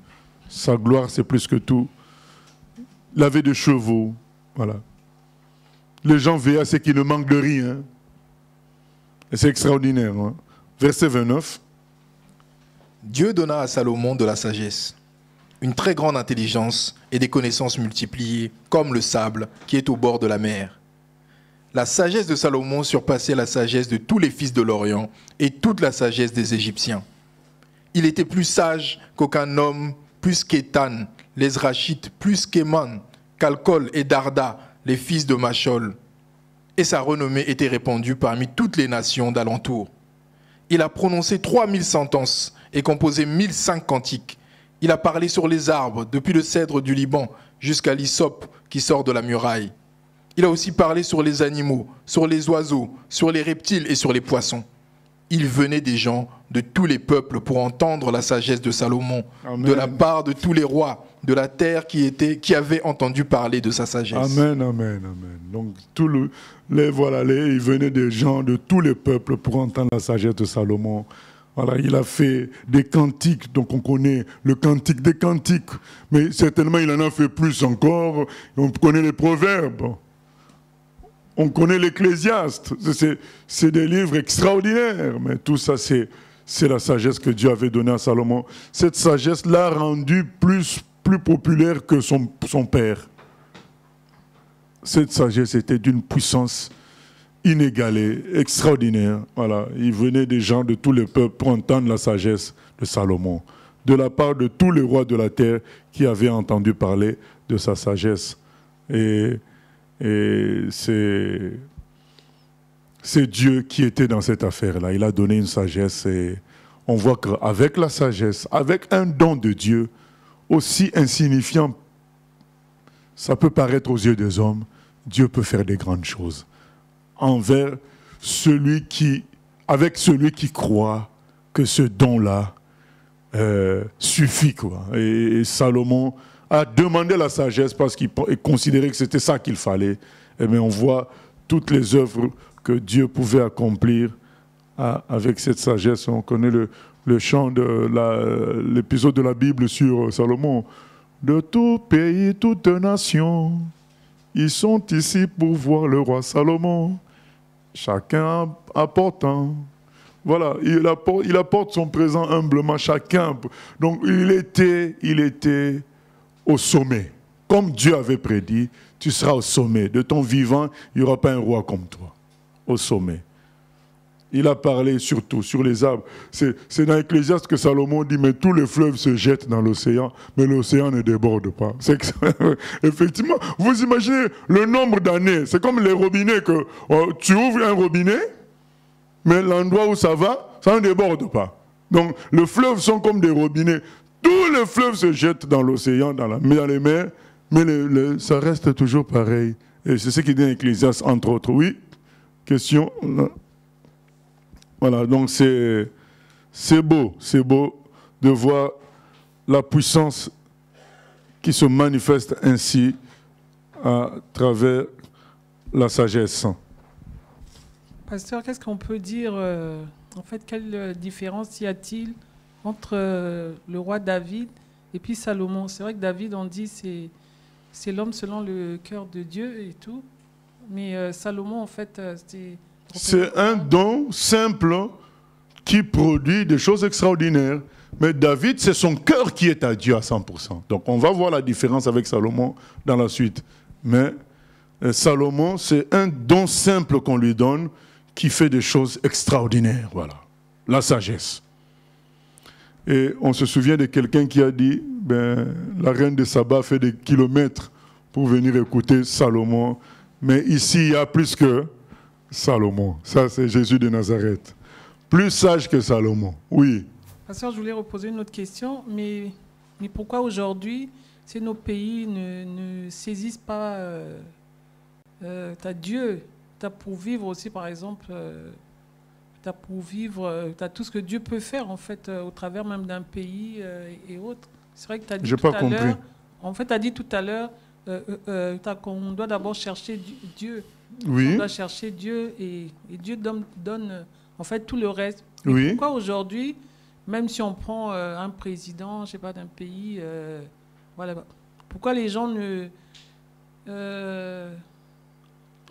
Sa gloire, c'est plus que tout. Il avait des chevaux, voilà. les gens veillent à ce qu'ils ne manquent de rien. Et c'est extraordinaire. Hein. Verset 29. Dieu donna à Salomon de la sagesse, une très grande intelligence et des connaissances multipliées, comme le sable qui est au bord de la mer. La sagesse de Salomon surpassait la sagesse de tous les fils de l'Orient et toute la sagesse des Égyptiens. Il était plus sage qu'aucun homme, plus qu'Étan, les Zrachites, plus qu'Éman, qu'Alcol et Darda, les fils de Machol. Et sa renommée était répandue parmi toutes les nations d'alentour. Il a prononcé 3000 sentences et composé 1005 cantiques. Il a parlé sur les arbres, depuis le cèdre du Liban jusqu'à l'hysope qui sort de la muraille. Il a aussi parlé sur les animaux, sur les oiseaux, sur les reptiles et sur les poissons. Il venait des gens de tous les peuples pour entendre la sagesse de Salomon, Amen. De la part de tous les rois de la terre qui avaient entendu parler de sa sagesse. Amen, amen, amen. Donc, il venait des gens de tous les peuples pour entendre la sagesse de Salomon. Voilà, il a fait des cantiques, donc on connaît le cantique des cantiques, mais certainement il en a fait plus encore. On connaît les proverbes. On connaît l'Ecclésiaste, c'est des livres extraordinaires, mais tout ça, c'est la sagesse que Dieu avait donnée à Salomon. Cette sagesse l'a rendu plus populaire que son père. Cette sagesse était d'une puissance inégalée, extraordinaire. Voilà. Il venait des gens de tous les peuples pour entendre la sagesse de Salomon, de la part de tous les rois de la terre qui avaient entendu parler de sa sagesse. Et c'est Dieu qui était dans cette affaire-là. Il a donné une sagesse et on voit qu'avec la sagesse, avec un don de Dieu, aussi insignifiant ça peut paraître aux yeux des hommes, Dieu peut faire des grandes choses. Avec celui qui croit que ce don-là suffit, quoi. Et Salomon a demandé la sagesse parce qu'il considérait que c'était ça qu'il fallait. Mais on voit toutes les œuvres que Dieu pouvait accomplir avec cette sagesse. On connaît le chant de l'épisode de la Bible sur Salomon. De tout pays, toute nation, ils sont ici pour voir le roi Salomon. Chacun apportant. Voilà, il apporte son présent humblement, chacun. Donc il était au sommet. Comme Dieu avait prédit, tu seras au sommet. De ton vivant, il n'y aura pas un roi comme toi. Au sommet. Il a parlé surtout sur les arbres. C'est dans Ecclésiaste que Salomon dit, mais tous les fleuves se jettent dans l'océan, mais l'océan ne déborde pas. Effectivement, vous imaginez le nombre d'années. C'est comme les robinets que tu ouvres un robinet, mais l'endroit où ça va, ça ne déborde pas. Donc, les fleuves sont comme des robinets. Tous les fleuves se jettent dans l'océan, dans les mers, mais ça reste toujours pareil. Et c'est ce qu'il dit dans Ecclésiaste, entre autres. Oui, question. Voilà, donc c'est beau de voir la puissance qui se manifeste ainsi à travers la sagesse. Pasteur, qu'est-ce qu'on peut dire, en fait, quelle différence y a-t-il entre le roi David et puis Salomon? C'est vrai que David, on dit, c'est l'homme selon le cœur de Dieu et tout, mais Salomon, en fait, c'est un don simple qui produit des choses extraordinaires. Mais David, c'est son cœur qui est à Dieu à 100%. Donc on va voir la différence avec Salomon dans la suite. Mais Salomon, c'est un don simple qu'on lui donne qui fait des choses extraordinaires. Voilà, la sagesse. Et on se souvient de quelqu'un qui a dit, la reine de Saba fait des kilomètres pour venir écouter Salomon. Mais ici, il y a plus que Salomon. Ça, c'est Jésus de Nazareth. Plus sage que Salomon. Oui. Pasteur, je voulais reposer une autre question. Mais pourquoi aujourd'hui, si nos pays ne saisissent pas t'as Dieu, t'as pour vivre aussi, par exemple, t'as pour vivre, t'as tout ce que Dieu peut faire, en fait, au travers même d'un pays et autres. C'est vrai que t'as dit tout à l'heure. En fait, t'as dit tout à l'heure qu'on doit d'abord chercher Dieu. Oui. On doit chercher Dieu et Dieu donne en fait tout le reste. Oui. Pourquoi aujourd'hui, même si on prend un président, je sais pas, d'un pays, voilà, pourquoi les gens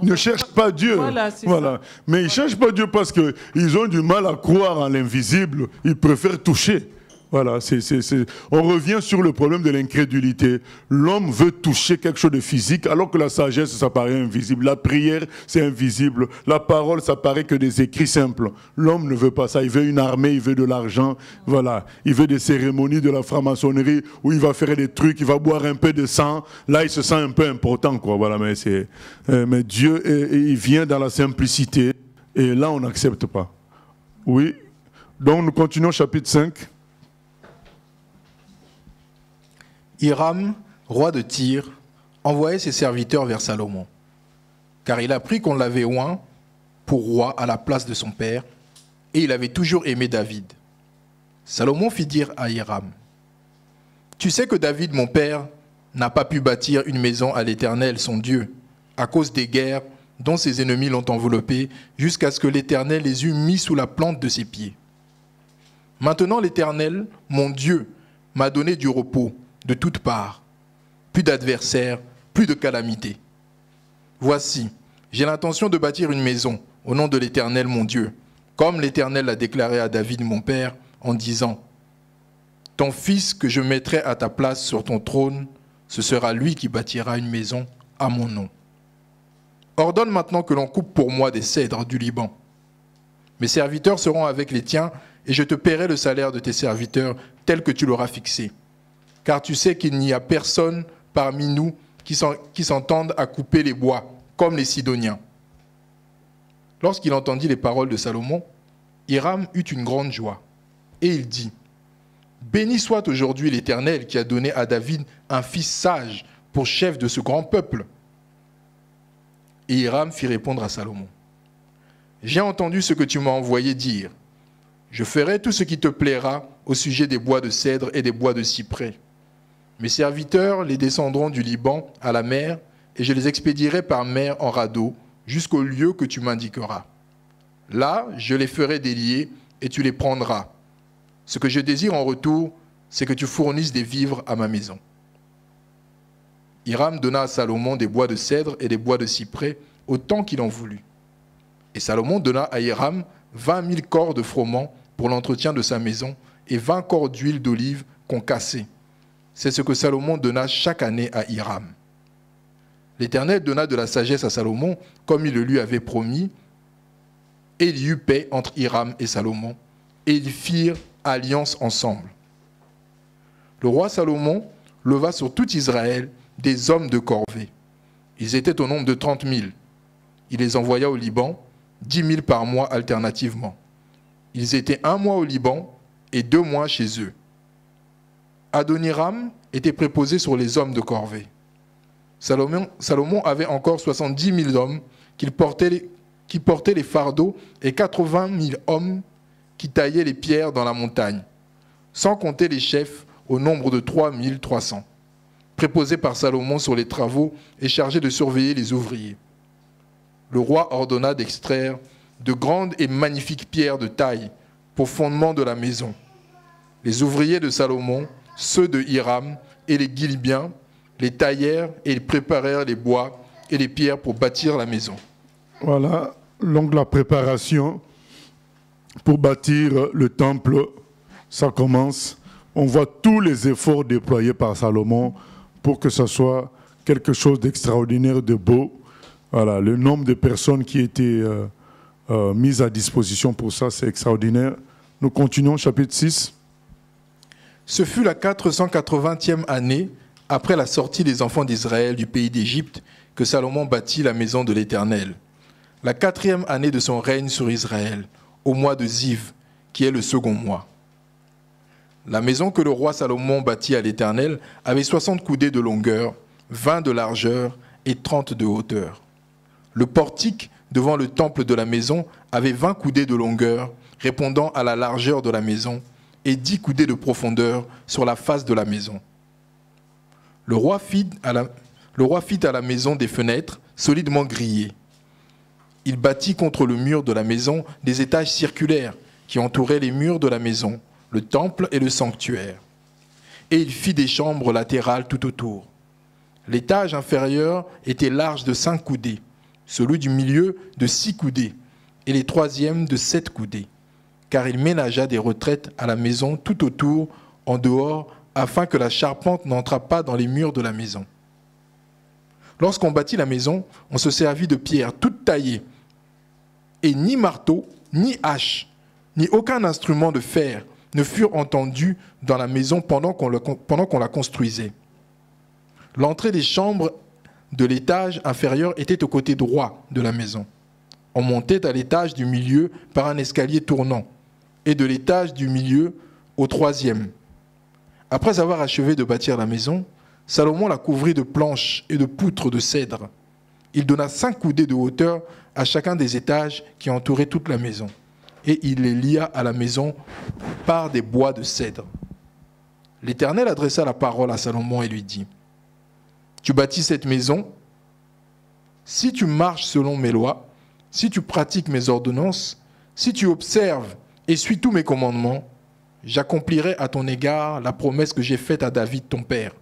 ne cherchent pas Dieu. Voilà, c'est voilà. ça. Mais ils ne cherchent pas Dieu parce qu'ils ont du mal à croire en l'invisible. Ils préfèrent toucher. Voilà, on revient sur le problème de l'incrédulité. L'homme veut toucher quelque chose de physique, alors que la sagesse, ça paraît invisible. La prière, c'est invisible. La parole, ça paraît que des écrits simples. L'homme ne veut pas ça. Il veut une armée, il veut de l'argent. Voilà. Il veut des cérémonies de la franc-maçonnerie où il va faire des trucs, il va boire un peu de sang. Là, il se sent un peu important, quoi. Voilà, mais Dieu, il vient dans la simplicité. Et là, on n'accepte pas. Oui. Donc, nous continuons chapitre 5. Hiram, roi de Tyr, envoyait ses serviteurs vers Salomon, car il apprit qu'on l'avait oint pour roi à la place de son père, et il avait toujours aimé David. Salomon fit dire à Hiram, « Tu sais que David, mon père, n'a pas pu bâtir une maison à l'Éternel, son Dieu, à cause des guerres dont ses ennemis l'ont enveloppé, jusqu'à ce que l'Éternel les eût mis sous la plante de ses pieds. Maintenant l'Éternel, mon Dieu, m'a donné du repos, de toutes parts, plus d'adversaires, plus de calamités. Voici, j'ai l'intention de bâtir une maison au nom de l'Éternel mon Dieu, comme l'Éternel l'a déclaré à David mon père, en disant, « Ton fils que je mettrai à ta place sur ton trône, ce sera lui qui bâtira une maison à mon nom. Ordonne maintenant que l'on coupe pour moi des cèdres du Liban. Mes serviteurs seront avec les tiens, et je te paierai le salaire de tes serviteurs tel que tu l'auras fixé. Car tu sais qu'il n'y a personne parmi nous qui s'entende à couper les bois, comme les Sidoniens. » Lorsqu'il entendit les paroles de Salomon, Hiram eut une grande joie, et il dit, « Béni soit aujourd'hui l'Éternel qui a donné à David un fils sage pour chef de ce grand peuple. » Et Hiram fit répondre à Salomon, « J'ai entendu ce que tu m'as envoyé dire. Je ferai tout ce qui te plaira au sujet des bois de cèdre et des bois de cyprès. Mes serviteurs les descendront du Liban à la mer, et je les expédierai par mer en radeau jusqu'au lieu que tu m'indiqueras. Là, je les ferai délier et tu les prendras. Ce que je désire en retour, c'est que tu fournisses des vivres à ma maison. » Hiram donna à Salomon des bois de cèdre et des bois de cyprès autant qu'il en voulut. Et Salomon donna à Hiram 20 000 corps de froment pour l'entretien de sa maison et 20 corps d'huile d'olive concassée. C'est ce que Salomon donna chaque année à Hiram. L'Éternel donna de la sagesse à Salomon, comme il le lui avait promis, et il y eut paix entre Hiram et Salomon, et ils firent alliance ensemble. Le roi Salomon leva sur tout Israël des hommes de corvée. Ils étaient au nombre de 30 000. Il les envoya au Liban, 10 000 par mois alternativement. Ils étaient 1 mois au Liban et 2 mois chez eux. Adoniram était préposé sur les hommes de corvée. Salomon avait encore 70 000 hommes qui portaient les fardeaux et 80 000 hommes qui taillaient les pierres dans la montagne, sans compter les chefs au nombre de 3 300, préposés par Salomon sur les travaux et chargés de surveiller les ouvriers. Le roi ordonna d'extraire de grandes et magnifiques pierres de taille pour fondement de la maison. Les ouvriers de Salomon, ceux de Hiram et les Guilbiens, les taillèrent et ils préparèrent les bois et les pierres pour bâtir la maison. Voilà, donc la préparation pour bâtir le temple, ça commence. On voit tous les efforts déployés par Salomon pour que ce soit quelque chose d'extraordinaire, de beau. Voilà, le nombre de personnes qui étaient mises à disposition pour ça, c'est extraordinaire. Nous continuons, chapitre 6. Ce fut la 480e année, après la sortie des enfants d'Israël du pays d'Égypte, que Salomon bâtit la maison de l'Éternel. La 4e année de son règne sur Israël, au mois de Ziv, qui est le second mois. La maison que le roi Salomon bâtit à l'Éternel avait 60 coudées de longueur, 20 de largeur et 30 de hauteur. Le portique devant le temple de la maison avait 20 coudées de longueur, répondant à la largeur de la maison, et 10 coudées de profondeur sur la face de la maison. Le roi fit à la maison des fenêtres solidement grillées. Il bâtit contre le mur de la maison des étages circulaires qui entouraient les murs de la maison, le temple et le sanctuaire. Et il fit des chambres latérales tout autour. L'étage inférieur était large de 5 coudées, celui du milieu de 6 coudées, et les troisièmes de 7 coudées, car il ménagea des retraites à la maison tout autour, en dehors, afin que la charpente n'entrât pas dans les murs de la maison. Lorsqu'on bâtit la maison, on se servit de pierres toutes taillées, et ni marteau, ni hache, ni aucun instrument de fer ne furent entendus dans la maison pendant qu'on la construisait. L'entrée des chambres de l'étage inférieur était au côté droit de la maison. On montait à l'étage du milieu par un escalier tournant, et de l'étage du milieu au troisième. Après avoir achevé de bâtir la maison, Salomon la couvrit de planches et de poutres de cèdre. Il donna 5 coudées de hauteur à chacun des étages qui entouraient toute la maison, et il les lia à la maison par des bois de cèdre. L'Éternel adressa la parole à Salomon et lui dit : Tu bâtis cette maison, si tu marches selon mes lois, si tu pratiques mes ordonnances, si tu observes et suis tous mes commandements, j'accomplirai à ton égard la promesse que j'ai faite à David ton père.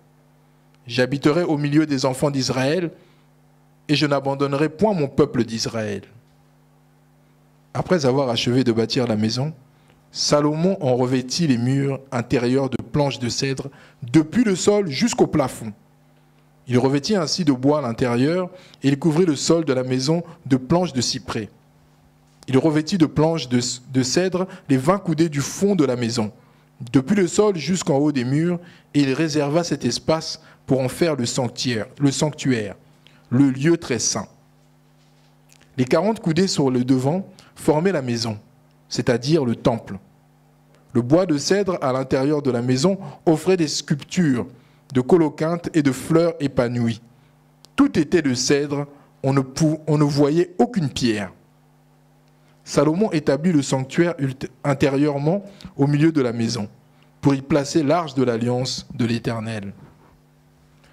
J'habiterai au milieu des enfants d'Israël et je n'abandonnerai point mon peuple d'Israël. Après avoir achevé de bâtir la maison, Salomon en revêtit les murs intérieurs de planches de cèdre depuis le sol jusqu'au plafond. Il revêtit ainsi de bois à l'intérieur et il couvrit le sol de la maison de planches de cyprès. Il revêtit de planches de cèdre les 20 coudées du fond de la maison, depuis le sol jusqu'en haut des murs, et il réserva cet espace pour en faire le sanctuaire, le lieu très saint. Les 40 coudées sur le devant formaient la maison, c'est-à-dire le temple. Le bois de cèdre à l'intérieur de la maison offrait des sculptures de coloquintes et de fleurs épanouies. Tout était de cèdre, on ne voyait aucune pierre. Salomon établit le sanctuaire intérieurement au milieu de la maison, pour y placer l'arche de l'alliance de l'Éternel.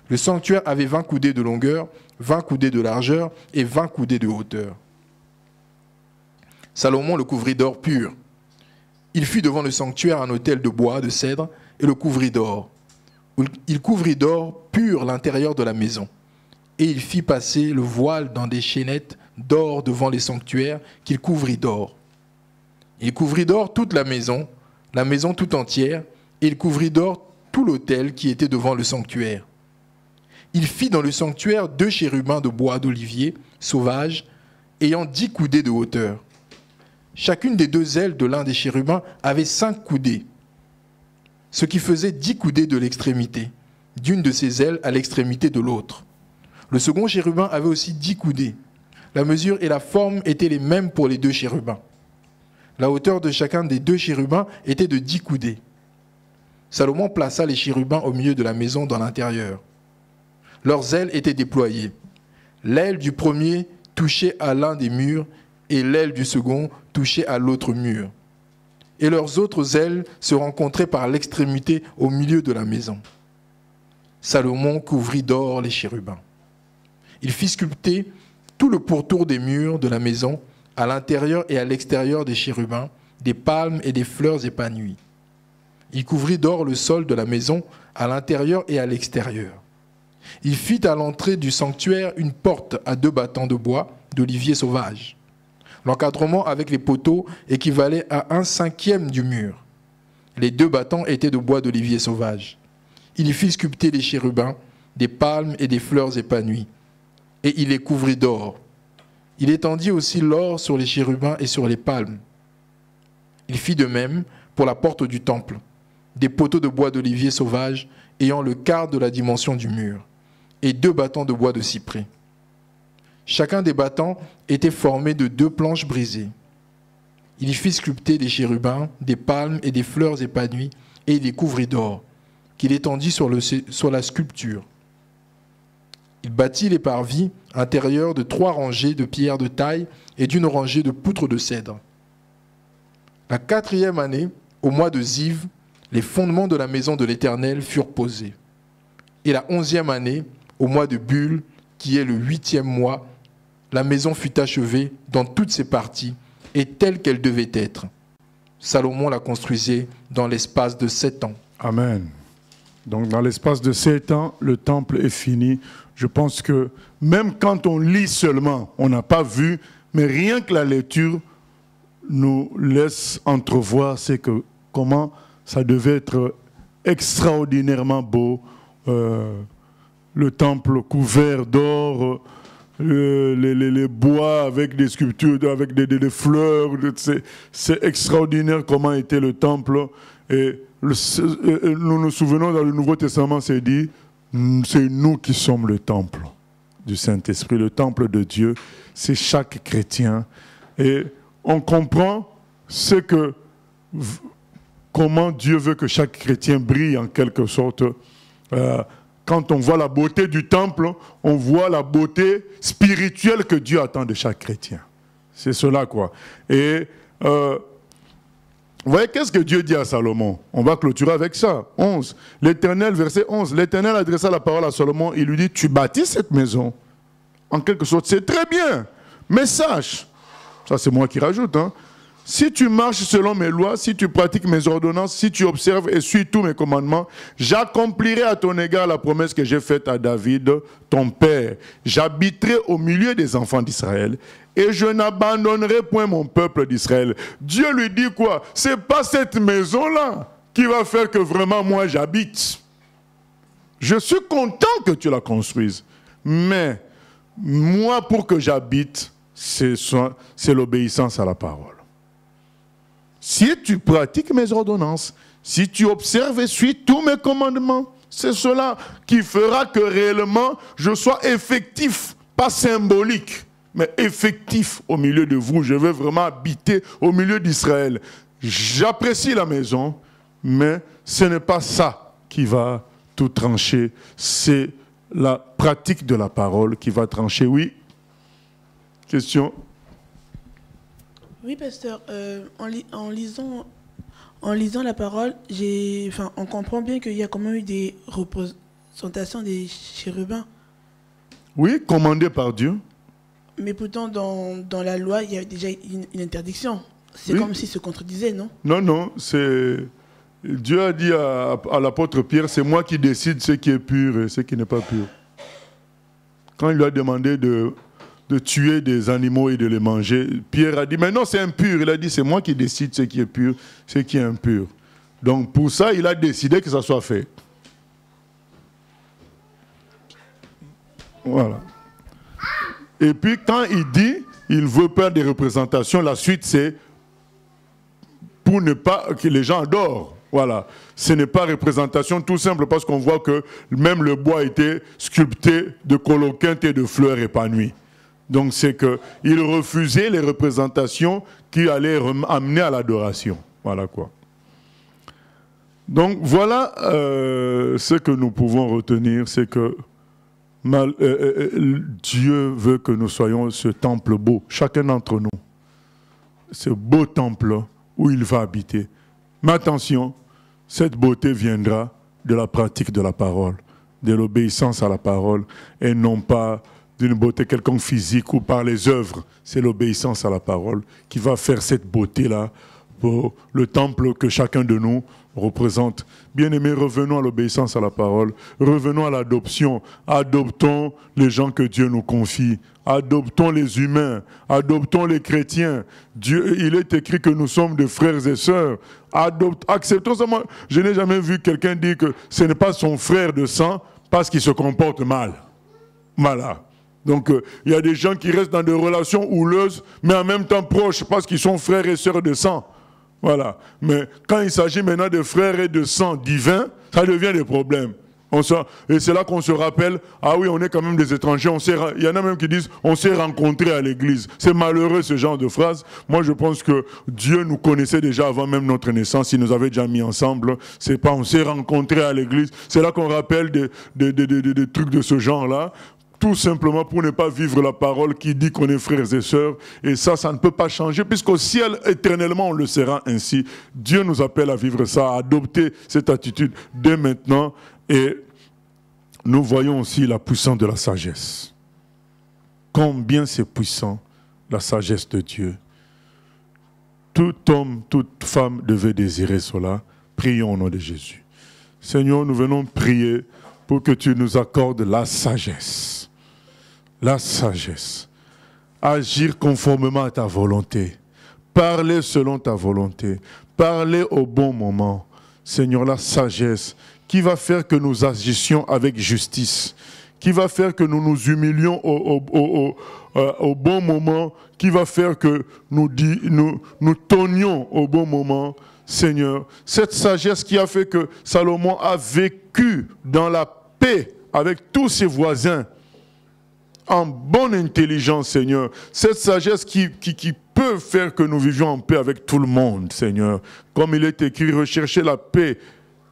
Le sanctuaire avait 20 coudées de longueur, 20 coudées de largeur et 20 coudées de hauteur. Salomon le couvrit d'or pur. Il fit devant le sanctuaire un autel de bois, de cèdre, et le couvrit d'or. Il couvrit d'or pur l'intérieur de la maison. Et il fit passer le voile dans des chaînettes d'or devant les sanctuaires qu'il couvrit d'or. Il couvrit d'or toute la maison tout entière, et il couvrit d'or tout l'autel qui était devant le sanctuaire. Il fit dans le sanctuaire 2 chérubins de bois d'olivier sauvage, ayant 10 coudées de hauteur. Chacune des 2 ailes de l'un des chérubins avait 5 coudées, ce qui faisait 10 coudées de l'extrémité, d'une de ses ailes à l'extrémité de l'autre. Le second chérubin avait aussi 10 coudées. La mesure et la forme étaient les mêmes pour les 2 chérubins. La hauteur de chacun des 2 chérubins était de 10 coudées. Salomon plaça les chérubins au milieu de la maison dans l'intérieur. Leurs ailes étaient déployées. L'aile du premier touchait à l'un des murs et l'aile du second touchait à l'autre mur. Et leurs autres ailes se rencontraient par l'extrémité au milieu de la maison. Salomon couvrit d'or les chérubins. Il fit sculpter tout le pourtour des murs de la maison, à l'intérieur et à l'extérieur des chérubins, des palmes et des fleurs épanouies. Il couvrit d'or le sol de la maison, à l'intérieur et à l'extérieur. Il fit à l'entrée du sanctuaire une porte à 2 battants de bois d'olivier sauvage. L'encadrement avec les poteaux équivalait à 1/5 du mur. Les 2 battants étaient de bois d'olivier sauvage. Il y fit sculpter les chérubins, des palmes et des fleurs épanouies, et il les couvrit d'or. Il étendit aussi l'or sur les chérubins et sur les palmes. Il fit de même pour la porte du temple, des poteaux de bois d'olivier sauvage ayant le quart de la dimension du mur, et 2 battants de bois de cyprès. Chacun des battants était formé de 2 planches brisées. Il y fit sculpter des chérubins, des palmes et des fleurs épanouies, et il les couvrit d'or, qu'il étendit sur la sculpture. Il bâtit les parvis intérieurs de 3 rangées de pierres de taille et d'une rangée de poutres de cèdre. La 4e année, au mois de Ziv, les fondements de la maison de l'Éternel furent posés. Et la 11e année, au mois de Bul, qui est le 8e mois, la maison fut achevée dans toutes ses parties et telle qu'elle devait être. Salomon la construisait dans l'espace de 7 ans. Amen. Donc dans l'espace de 7 ans, le temple est fini. Je pense que même quand on lit seulement, on n'a pas vu, mais rien que la lecture nous laisse entrevoir, c'est que comment ça devait être extraordinairement beau, le temple couvert d'or, les bois avec des sculptures, avec des fleurs, c'est extraordinaire comment était le temple. Et nous nous souvenons dans le Nouveau Testament, c'est dit, c'est nous qui sommes le temple du Saint-Esprit, le temple de Dieu, c'est chaque chrétien. Et on comprend comment Dieu veut que chaque chrétien brille en quelque sorte. Quand on voit la beauté du temple, on voit la beauté spirituelle que Dieu attend de chaque chrétien. C'est cela, quoi. Et vous voyez, qu'est-ce que Dieu dit à Salomon? On va clôturer avec ça. 11. L'Éternel, verset 11. L'Éternel adressa la parole à Salomon. Il lui dit, tu bâtis cette maison. En quelque sorte, c'est très bien. Mais sache, ça c'est moi qui rajoute, hein, si tu marches selon mes lois, si tu pratiques mes ordonnances, si tu observes et suis tous mes commandements, j'accomplirai à ton égard la promesse que j'ai faite à David, ton père. J'habiterai au milieu des enfants d'Israël et je n'abandonnerai point mon peuple d'Israël. Dieu lui dit quoi? C'est pas cette maison-là qui va faire que vraiment moi j'habite. Je suis content que tu la construises, mais moi pour que j'habite, c'est l'obéissance à la parole. Si tu pratiques mes ordonnances, si tu observes et suis tous mes commandements, c'est cela qui fera que réellement je sois effectif, pas symbolique, mais effectif au milieu de vous. Je veux vraiment habiter au milieu d'Israël. J'apprécie la maison, mais ce n'est pas ça qui va tout trancher. C'est la pratique de la parole qui va trancher. Oui? Question? Oui, pasteur, en lisant la parole, on comprend bien qu'il y a quand même eu des représentations des chérubins. Oui, commandé par Dieu. Mais pourtant, dans la loi, il y a déjà une interdiction. C'est comme s'il se contredisait, non? Non, non, Dieu a dit à l'apôtre Pierre, c'est moi qui décide ce qui est pur et ce qui n'est pas pur. Quand il lui a demandé de tuer des animaux et de les manger, Pierre a dit, mais non, c'est impur. Il a dit, c'est moi qui décide ce qui est pur, ce qui est impur. Donc pour ça, il a décidé que ça soit fait. Voilà. Et puis quand il dit, il veut faire des représentations, la suite c'est pour ne pas que les gens adorent. Voilà. Ce n'est pas représentation tout simple parce qu'on voit que même le bois était sculpté de coloquintes et de fleurs épanouies. Donc c'est qu'il refusait les représentations qui allaient amener à l'adoration. Voilà quoi. Donc voilà ce que nous pouvons retenir, c'est que Dieu veut que nous soyons ce temple beau, chacun d'entre nous. Ce beau temple où il va habiter. Mais attention, cette beauté viendra de la pratique de la parole, de l'obéissance à la parole, et non pas d'une beauté quelconque physique ou par les œuvres. C'est l'obéissance à la parole qui va faire cette beauté-là pour le temple que chacun de nous représente. Bien-aimés, revenons à l'obéissance à la parole, revenons à l'adoption, adoptons les gens que Dieu nous confie, adoptons les humains, adoptons les chrétiens. Dieu, il est écrit que nous sommes des frères et sœurs. Acceptons ça. Moi, je n'ai jamais vu quelqu'un dire que ce n'est pas son frère de sang parce qu'il se comporte mal. Voilà. Donc, il y a des gens qui restent dans des relations houleuses, mais en même temps proches, parce qu'ils sont frères et sœurs de sang. Voilà. Mais quand il s'agit maintenant de frères et de sang divin, ça devient des problèmes. Et c'est là qu'on se rappelle, ah oui, on est quand même des étrangers. Il y en a même qui disent, on s'est rencontrés à l'église. C'est malheureux ce genre de phrase. Moi, je pense que Dieu nous connaissait déjà avant même notre naissance. Il nous avait déjà mis ensemble. C'est pas, on s'est rencontrés à l'église. C'est là qu'on rappelle des trucs de ce genre-là. Tout simplement pour ne pas vivre la parole qui dit qu'on est frères et sœurs. Et ça ne peut pas changer, puisqu'au ciel, éternellement, on le sera ainsi. Dieu nous appelle à vivre ça, à adopter cette attitude dès maintenant. Et nous voyons aussi la puissance de la sagesse. Combien c'est puissant, la sagesse de Dieu. Tout homme, toute femme devait désirer cela. Prions au nom de Jésus. Seigneur, nous venons prier pour que tu nous accordes la sagesse. La sagesse. Agir conformément à ta volonté. Parler selon ta volonté. Parler au bon moment. Seigneur, la sagesse qui va faire que nous agissions avec justice. Qui va faire que nous nous humilions au bon moment. Qui va faire que nous tonnions au bon moment. Seigneur, cette sagesse qui a fait que Salomon a vécu dans la paix avec tous ses voisins, en bonne intelligence, Seigneur. Cette sagesse qui peut faire que nous vivions en paix avec tout le monde, Seigneur. Comme il est écrit, recherchez la paix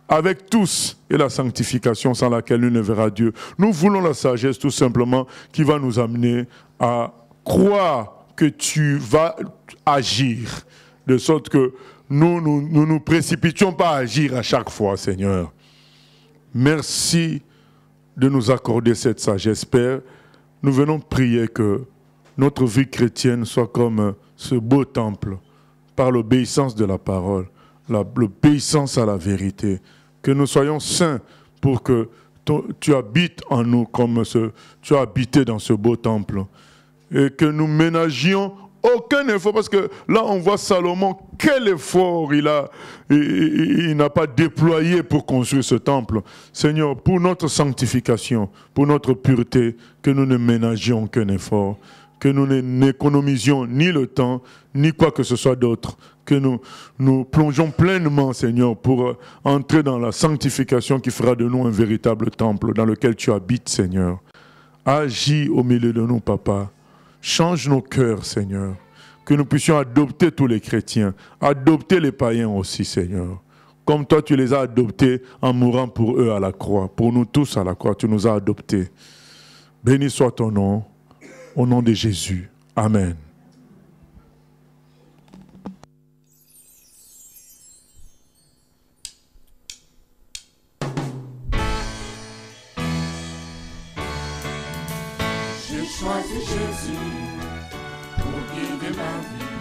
avec tous et la sanctification sans laquelle nul ne verra Dieu. Nous voulons la sagesse tout simplement qui va nous amener à croire que tu vas agir, de sorte que nous précipitions pas à agir à chaque fois, Seigneur. Merci de nous accorder cette sagesse, Père. Nous venons prier que notre vie chrétienne soit comme ce beau temple, par l'obéissance de la parole, l'obéissance à la vérité. Que nous soyons saints pour que tu habites en nous comme tu as habité dans ce beau temple. Et que nous ménagions aucun effort, parce que là on voit Salomon, quel effort il n'a pas déployé pour construire ce temple. Seigneur, pour notre sanctification, pour notre pureté, que nous ne ménagions aucun effort, que nous n'économisions ni le temps, ni quoi que ce soit d'autre, que nous plongeons pleinement, Seigneur, pour entrer dans la sanctification qui fera de nous un véritable temple dans lequel tu habites, Seigneur. Agis au milieu de nous, Papa. Change nos cœurs, Seigneur, que nous puissions adopter tous les chrétiens, adopter les païens aussi, Seigneur. Comme toi, tu les as adoptés en mourant pour eux à la croix, pour nous tous à la croix, tu nous as adoptés. Béni soit ton nom, au nom de Jésus. Amen. J'ai choisi Jésus pour guider ma vie.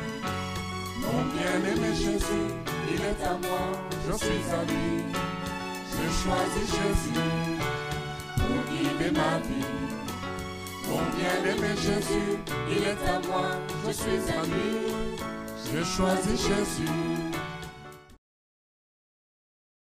Mon bien-aimé Jésus, il est à moi, je suis à lui. J'ai choisi Jésus pour guider ma vie. Mon bien-aimé Jésus, il est à moi, je suis à lui. J'ai choisi Jésus